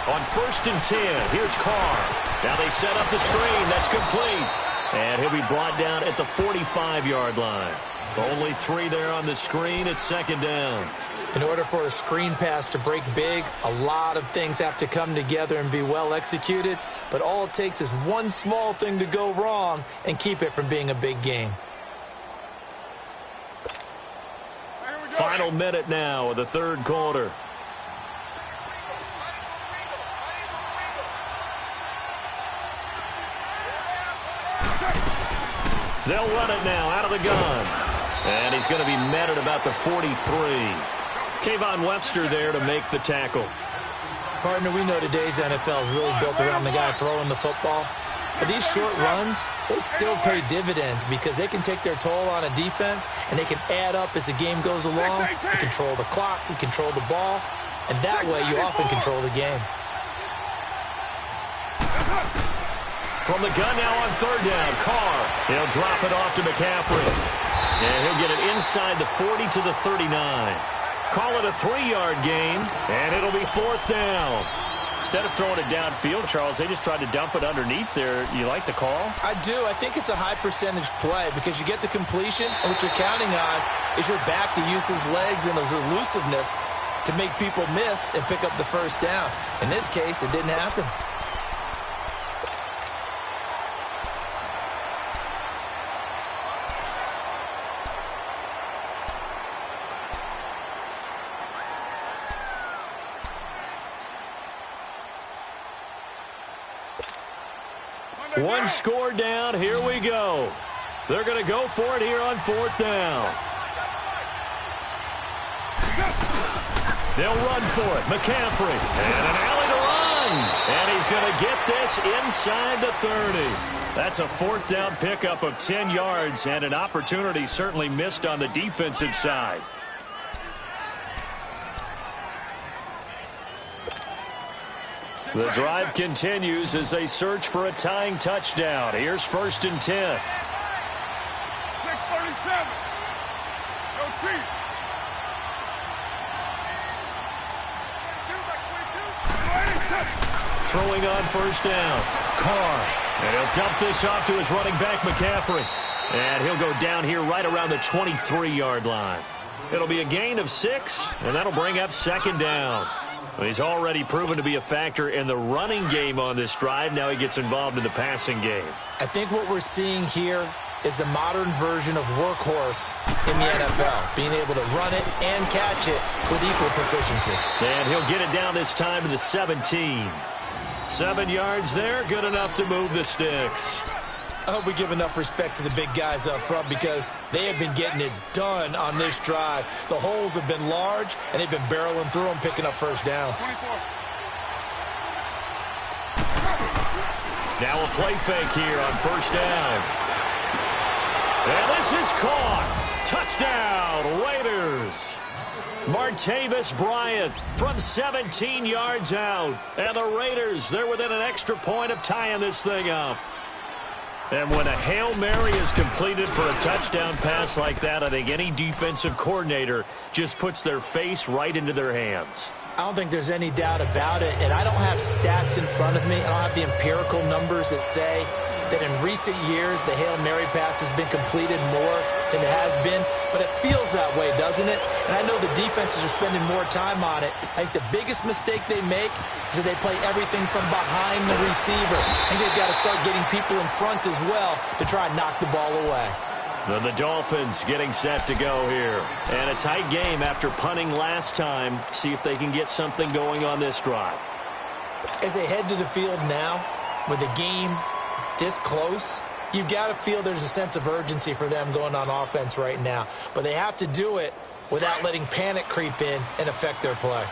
[SPEAKER 2] On 1st and 10, here's Carr. Now they set up the screen. That's complete. And he'll be brought down at the 45-yard line. Only 3 there on the screen at 2nd down.
[SPEAKER 3] In order for a screen pass to break big, a lot of things have to come together and be well executed. But all it takes is one small thing to go wrong and keep it from being a big game.
[SPEAKER 2] Final minute now of the 3rd quarter. They'll run it now out of the gun. And he's going to be met at about the 43. Kayvon Webster there to make the tackle.
[SPEAKER 3] Partner, we know today's NFL is really built around the guy throwing the football. But these short runs, they still pay dividends because they can take their toll on a defense and they can add up as the game goes along. You control the clock, you control the ball, and that way you often control the game.
[SPEAKER 2] From the gun now on 3rd down, Carr. He'll drop it off to McCaffrey. And he'll get it inside the 40 to the 39. Call it a 3-yard gain, and it'll be 4th down. Instead of throwing it downfield, Charles, they just tried to dump it underneath there. You like the call?
[SPEAKER 3] I do. I think it's a high-percentage play because you get the completion, and what you're counting on is your back to use his legs and his elusiveness to make people miss and pick up the first down. In this case, it didn't happen.
[SPEAKER 2] One score down. Here we go. They're going to go for it here on 4th down. They'll run for it. McCaffrey. And an alley to run. And he's going to get this inside the 30. That's a 4th down pickup of 10 yards and an opportunity certainly missed on the defensive side. The drive continues as they search for a tying touchdown. Here's 1st and 10.
[SPEAKER 1] 6:37. Go Chief.
[SPEAKER 2] Throwing on 1st down. Carr And he'll dump this off to his running back, McCaffrey. And he'll go down here right around the 23-yard line. It'll be a gain of 6, and that'll bring up second down. He's already proven to be a factor in the running game on this drive. Now he gets involved in the passing game.
[SPEAKER 3] I think what we're seeing here is the modern version of workhorse in the NFL, being able to run it and catch it with equal proficiency.
[SPEAKER 2] And he'll get it down this time to the 17. 7 yards there, good enough to move the sticks.
[SPEAKER 3] I hope we give enough respect to the big guys up front because they have been getting it done on this drive. The holes have been large, and they've been barreling through them, picking up first downs.
[SPEAKER 1] 24.
[SPEAKER 2] Now a play fake here on first down. And this is caught. Touchdown, Raiders. Martavis Bryant from 17 yards out. And the Raiders, they're within an extra point of tying this thing up. And when a Hail Mary is completed for a touchdown pass like that, I think any defensive coordinator just puts their face right into their hands.
[SPEAKER 3] I don't think there's any doubt about it, and I don't have stats in front of me. I don't have the empirical numbers that say that in recent years the Hail Mary pass has been completed more than it has been, but it feels that way, doesn't it? And I know the defenses are spending more time on it. I think the biggest mistake they make is that they play everything from behind the receiver. I think they've got to start getting people in front as well to try and knock the ball away.
[SPEAKER 2] Then the Dolphins getting set to go here. And a tight game after punting last time. See if they can get something going on this drive.
[SPEAKER 3] As they head to the field now, with the game this close, you've got to feel there's a sense of urgency for them going on offense right now. But they have to do it without letting panic creep in and affect their play.
[SPEAKER 1] All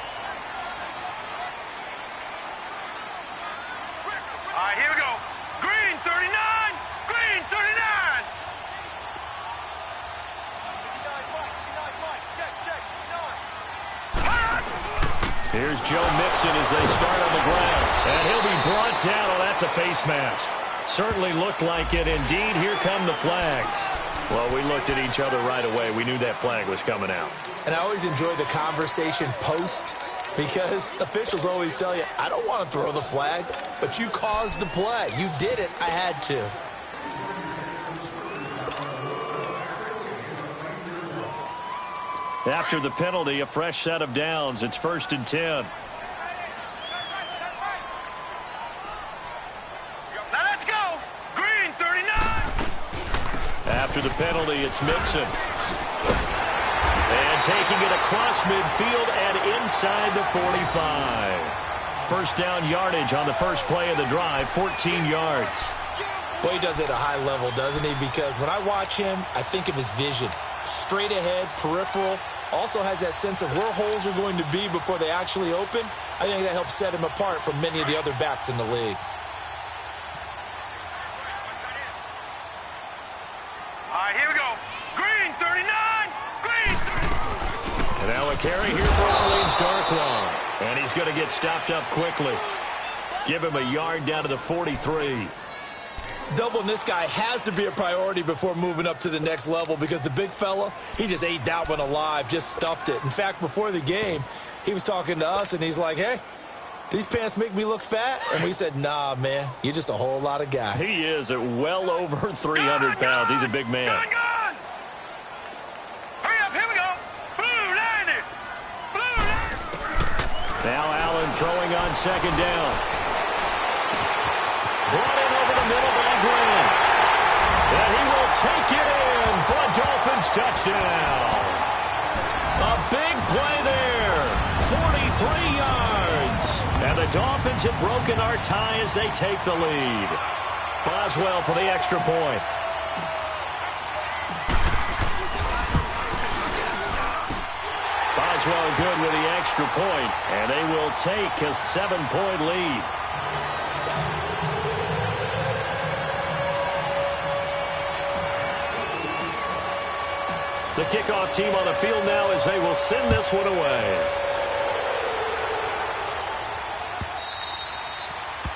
[SPEAKER 1] right, here we go. Green 39. Green 39.
[SPEAKER 2] Here's Joe Mixon as they start on the ground. And he'll be brought down. Oh, that's a face mask. Certainly looked like it. Indeed, here come the flags. Well, we looked at each other right away. We knew that flag was coming out.
[SPEAKER 3] And I always enjoy the conversation post because officials always tell you, I don't want to throw the flag, but you caused the play. You did it. I had to.
[SPEAKER 2] After the penalty, a fresh set of downs. It's 1st and 10.
[SPEAKER 1] Now let's go. Green 39.
[SPEAKER 2] After the penalty, it's Mixon. And taking it across midfield and inside the 45. First down yardage on the first play of the drive, 14 yards.
[SPEAKER 3] Boy, he does it at a high level, doesn't he? Because when I watch him, I think of his vision. Straight ahead, peripheral. Also has that sense of where holes are going to be before they actually open. I think that helps set him apart from many of the other backs in the league.
[SPEAKER 1] All right, here we go. Green 39. Green 39.
[SPEAKER 2] And now a carry here for Orleans Darkwa. And he's going to get stopped up quickly. Give him a yard down to the 43.
[SPEAKER 3] Doubling this guy has to be a priority before moving up to the next level because the big fella, he just ate that one alive, just stuffed it. In fact, before the game, he was talking to us, and he's like, hey, these pants make me look fat? And we said, nah, man, you're just a whole lot of guy.
[SPEAKER 2] He is at well over 300 pounds. He's a big man.
[SPEAKER 1] Gun. Hurry up, here we go. Blue 90. Blue 90.
[SPEAKER 2] Now Allen throwing on second down. Brought in over the middle by Grant. And he will take it in for a Dolphins touchdown. A big play there. 43 yards. And the Dolphins have broken our tie as they take the lead. Boswell for the extra point. Boswell good with the extra point, and they will take a 7-point lead. The kickoff team on the field now as they will send this one away.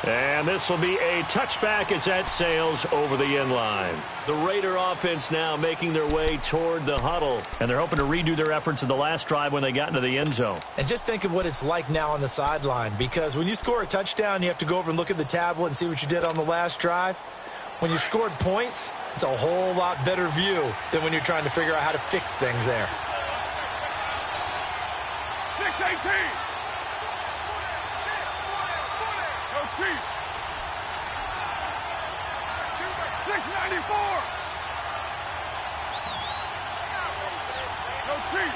[SPEAKER 2] And this will be a touchback as that sails over the end line. The Raider offense now making their way toward the huddle. And they're hoping to redo their efforts in the last drive when they got into the end zone.
[SPEAKER 3] And just think of what it's like now on the sideline, because when you score a touchdown, you have to go over and look at the tablet and see what you did on the last drive. When you scored points, it's a whole lot better view than when you're trying to figure out how to fix things there.
[SPEAKER 1] 6-18. No cheat. 694. No cheat.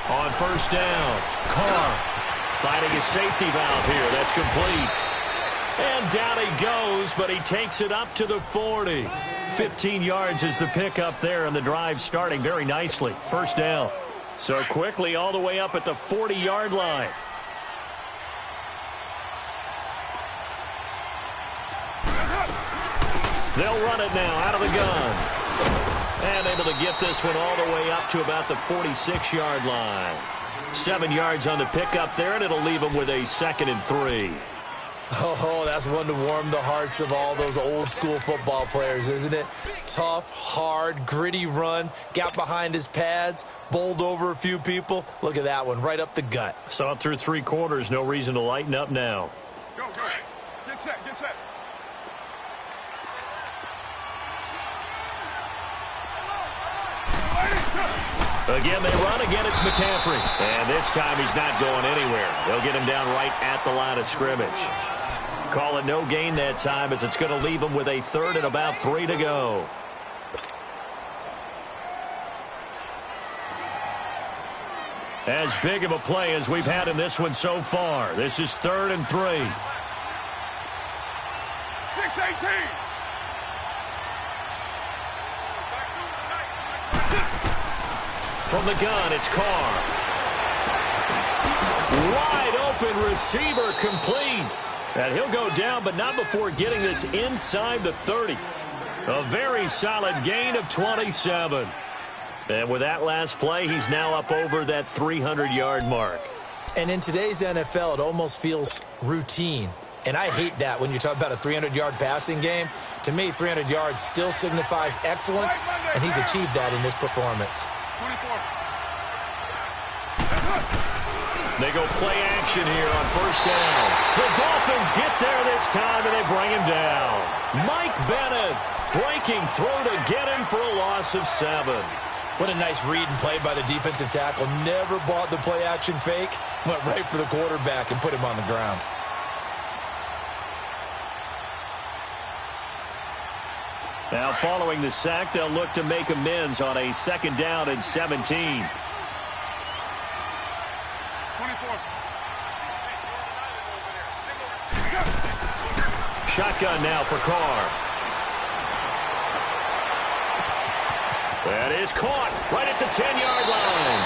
[SPEAKER 2] On first down, Carr finding a safety valve here. That's complete. And down he goes, but he takes it up to the 40. 15 yards is the pickup there, and the drive starting very nicely. First down. So quickly all the way up at the 40-yard line. They'll run it now out of the gun. And able to get this one all the way up to about the 46-yard line. 7 yards on the pickup there, and it'll leave them with a 2nd and 3.
[SPEAKER 3] Oh, that's one to warm the hearts of all those old-school football players, isn't it? Tough, hard, gritty run, got behind his pads, bowled over a few people. Look at that one, right up the gut.
[SPEAKER 2] Saw it through 3 quarters, no reason to lighten up now.
[SPEAKER 1] Go, go. Get set, get set.
[SPEAKER 2] Again, they run. Again, it's McCaffrey. And this time he's not going anywhere. They'll get him down right at the line of scrimmage. Call it no gain that time, as it's going to leave him with a 3rd and about 3 to go. As big of a play as we've had in this one so far. This is 3rd and 3.
[SPEAKER 1] 6-18.
[SPEAKER 2] From the gun, it's Carr. Wide open receiver, complete. And he'll go down, but not before getting this inside the 30. A very solid gain of 27. And with that last play, he's now up over that 300-yard mark.
[SPEAKER 3] And in today's NFL, it almost feels routine. And I hate that when you talk about a 300-yard passing game. To me, 300 yards still signifies excellence, and he's achieved that in this performance.
[SPEAKER 1] 24.
[SPEAKER 2] They go play action here on first down. The Dolphins get there this time, and they bring him down. Mike Bennett breaking through to get him for a loss of 7.
[SPEAKER 3] What a nice read and play by the defensive tackle. Never bought the play action fake. Went right for the quarterback and put him on the ground.
[SPEAKER 2] Now following the sack, they'll look to make amends on a 2nd down and 17.
[SPEAKER 1] 24.
[SPEAKER 2] Shotgun now for Carr. That is caught right at the 10-yard line.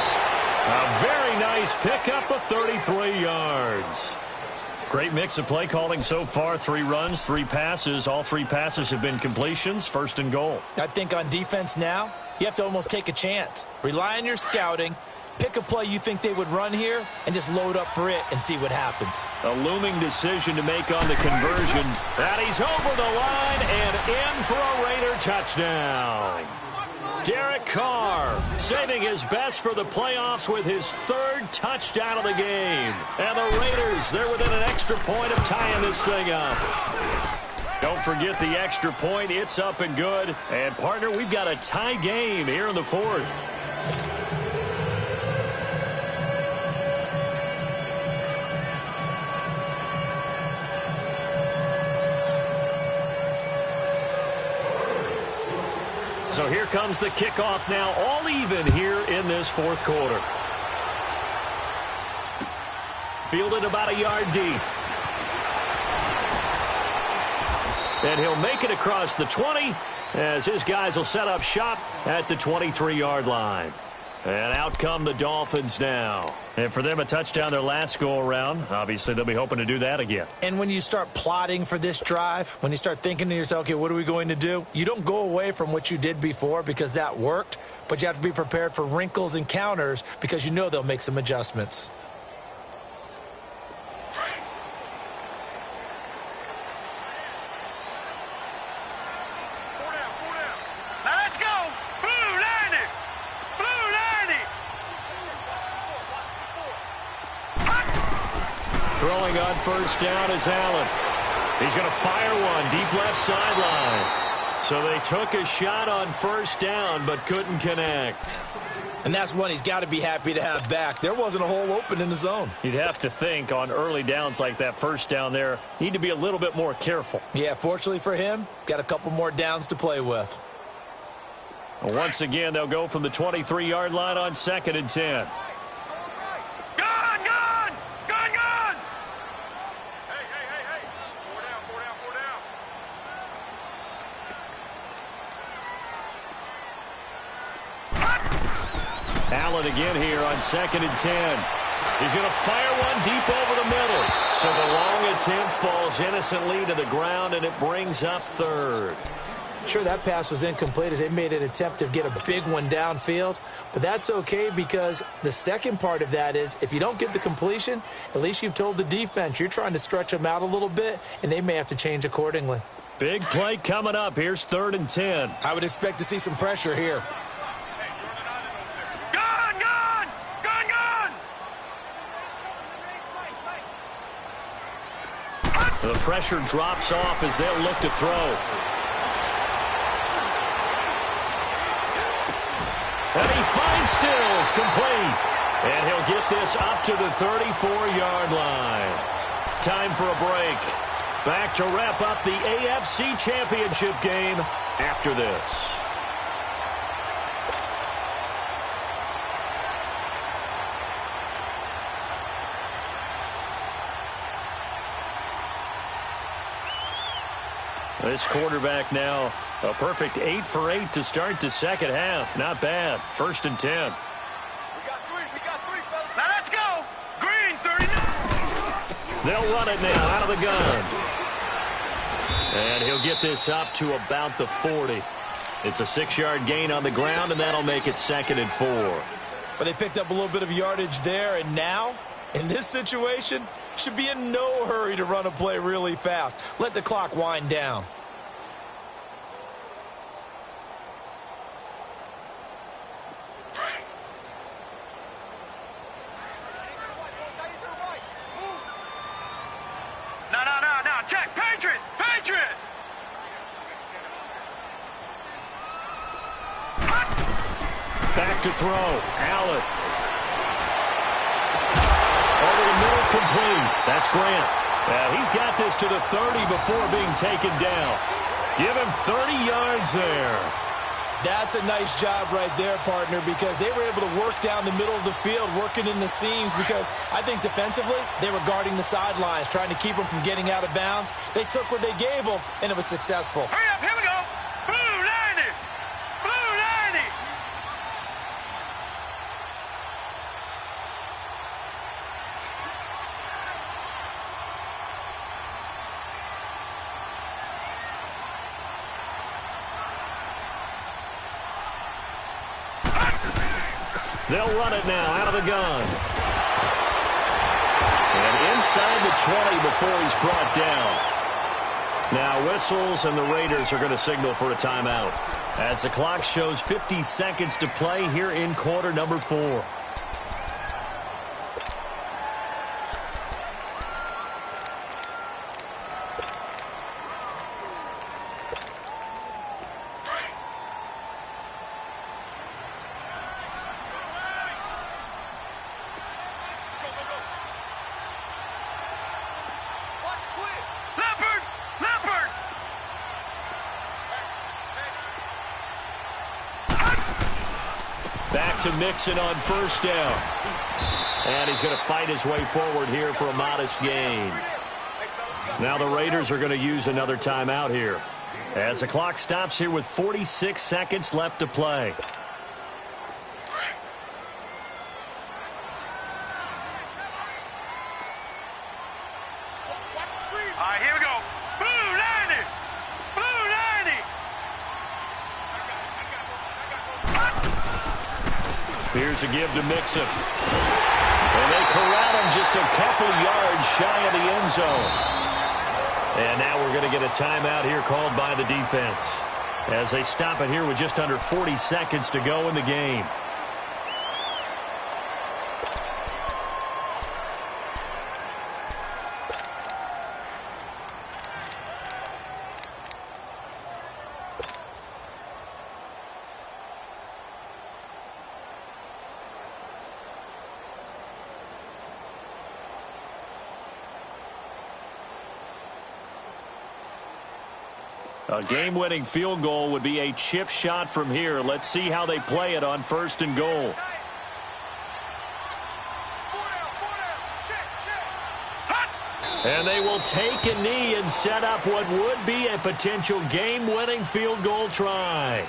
[SPEAKER 2] A very nice pickup of 33 yards. Great mix of play calling so far. 3 runs, 3 passes. All 3 passes have been completions. 1st and goal.
[SPEAKER 3] I think on defense now, you have to almost take a chance. Rely on your scouting. Pick a play you think they would run here and just load up for it and see what happens.
[SPEAKER 2] A looming decision to make on the conversion. And he's over the line and in for a Raider touchdown. Derek Carr saving his best for the playoffs with his 3rd touchdown of the game. And the Raiders, they're within an extra point of tying this thing up. Don't forget the extra point. It's up and good. And, partner, we've got a tie game here in the 4th. So here comes the kickoff now, all even here in this 4th quarter. Fielded about a yard deep. And he'll make it across the 20 as his guys will set up shop at the 23-yard line. And out come the Dolphins now. And for them, a touchdown their last go-around. Obviously, they'll be hoping to do that again.
[SPEAKER 3] And when you start plotting for this drive, when you start thinking to yourself, okay, what are we going to do? You don't go away from what you did before because that worked, but you have to be prepared for wrinkles and counters because you know they'll make some adjustments.
[SPEAKER 2] Throwing on first down is Allen. He's going to fire one deep left sideline. So they took a shot on first down but couldn't connect.
[SPEAKER 3] And that's one he's got to be happy to have back. There wasn't a hole open in the zone.
[SPEAKER 4] You'd have to think on early downs like that first down there, need to be a little bit more careful.
[SPEAKER 3] Yeah, fortunately for him, got a couple more downs to play with.
[SPEAKER 2] Once again, they'll go from the 23-yard line on 2nd and 10.
[SPEAKER 1] Gone, gone! Gone, gone!
[SPEAKER 5] Hey. Four down.
[SPEAKER 2] Allen again here on 2nd and 10. He's going to fire one deep over the middle. So the long attempt falls innocently to the ground, and it brings up 3rd.
[SPEAKER 3] Sure, that pass was incomplete as they made an attempt to get a big one downfield, but that's okay because the second part of that is if you don't get the completion, at least you've told the defense you're trying to stretch them out a little bit, and they may have to change accordingly.
[SPEAKER 2] Big play coming up. Here's 3rd and 10.
[SPEAKER 3] I would expect to see some pressure here.
[SPEAKER 1] Gone, gone! Gone, gone!
[SPEAKER 2] The pressure drops off as they'll look to throw. And he finds Stills complete. And he'll get this up to the 34-yard line. Time for a break. Back to wrap up the AFC Championship game after this. This quarterback now, a perfect 8 for 8 to start the second half. Not bad. 1st and 10.
[SPEAKER 5] We got three, fellas.
[SPEAKER 1] Now let's go! Green, 39!
[SPEAKER 2] They'll run it now out of the gun. And he'll get this up to about the 40. It's a 6-yard gain on the ground, and that'll make it 2nd and 4.
[SPEAKER 3] But they picked up a little bit of yardage there, and now, in this situation, should be in no hurry to run a play really fast. Let the clock wind down.
[SPEAKER 1] Now, check! Patriot!
[SPEAKER 2] Back to throw. Allen. Over the middle, complete. That's Grant. He's got this to the 30 before being taken down. Give him 30 yards there.
[SPEAKER 3] That's a nice job right there, partner, because they were able to work down the middle of the field, working in the seams, because I think defensively they were guarding the sidelines, trying to keep them from getting out of bounds. They took what they gave them, and it was successful.
[SPEAKER 1] Hurry up, here we go! Blue 90! Blue 90!
[SPEAKER 2] They'll run it now out of the gun. And inside the 20 before he's brought down. Now whistles, and the Raiders are going to signal for a timeout as the clock shows 50 seconds to play here in quarter number 4.
[SPEAKER 1] Leopard!
[SPEAKER 2] Back to Mixon on first down. And he's going to fight his way forward here for a modest gain. Now the Raiders are going to use another timeout here as the clock stops here with 46 seconds left to play.
[SPEAKER 1] All right, here we go. Blue 90! Blue 90!
[SPEAKER 2] Here's a give to Mixon. And they corral him just a couple yards shy of the end zone. And now we're going to get a timeout here called by the defense as they stop it here with just under 40 seconds to go in the game. A game-winning field goal would be a chip shot from here. Let's see how they play it on 1st and goal. And they will take a knee and set up what would be a potential game-winning field goal try.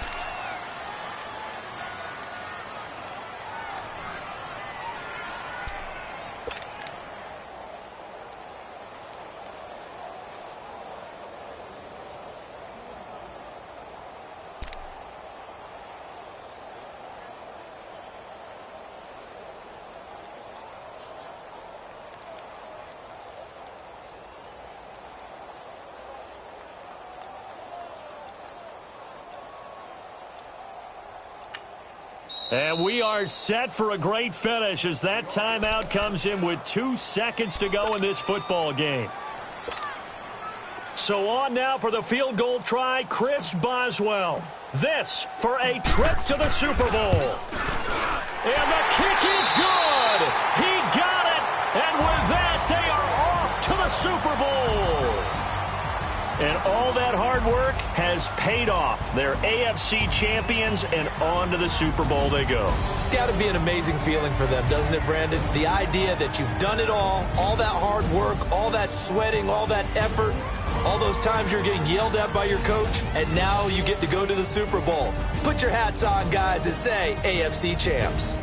[SPEAKER 2] And we are set for a great finish as that timeout comes in with 2 seconds to go in this football game. So on now for the field goal try, Chris Boswell. This for a trip to the Super Bowl. And the kick is good. He got it. And with that, they are off to the Super Bowl. And all that hard work has paid off. They're AFC champions, and on to the Super Bowl they go.
[SPEAKER 3] It's got to be an amazing feeling for them, doesn't it, Brandon? The idea that you've done it all that hard work, all that sweating, all that effort, all those times you're getting yelled at by your coach, and now you get to go to the Super Bowl. Put your hats on, guys, and say AFC champs.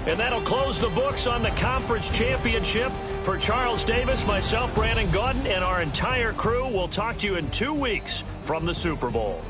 [SPEAKER 2] And that'll close the books on the conference championship. For Charles Davis, myself, Brandon Gaudin, and our entire crew, we'll talk to you in 2 weeks from the Super Bowl.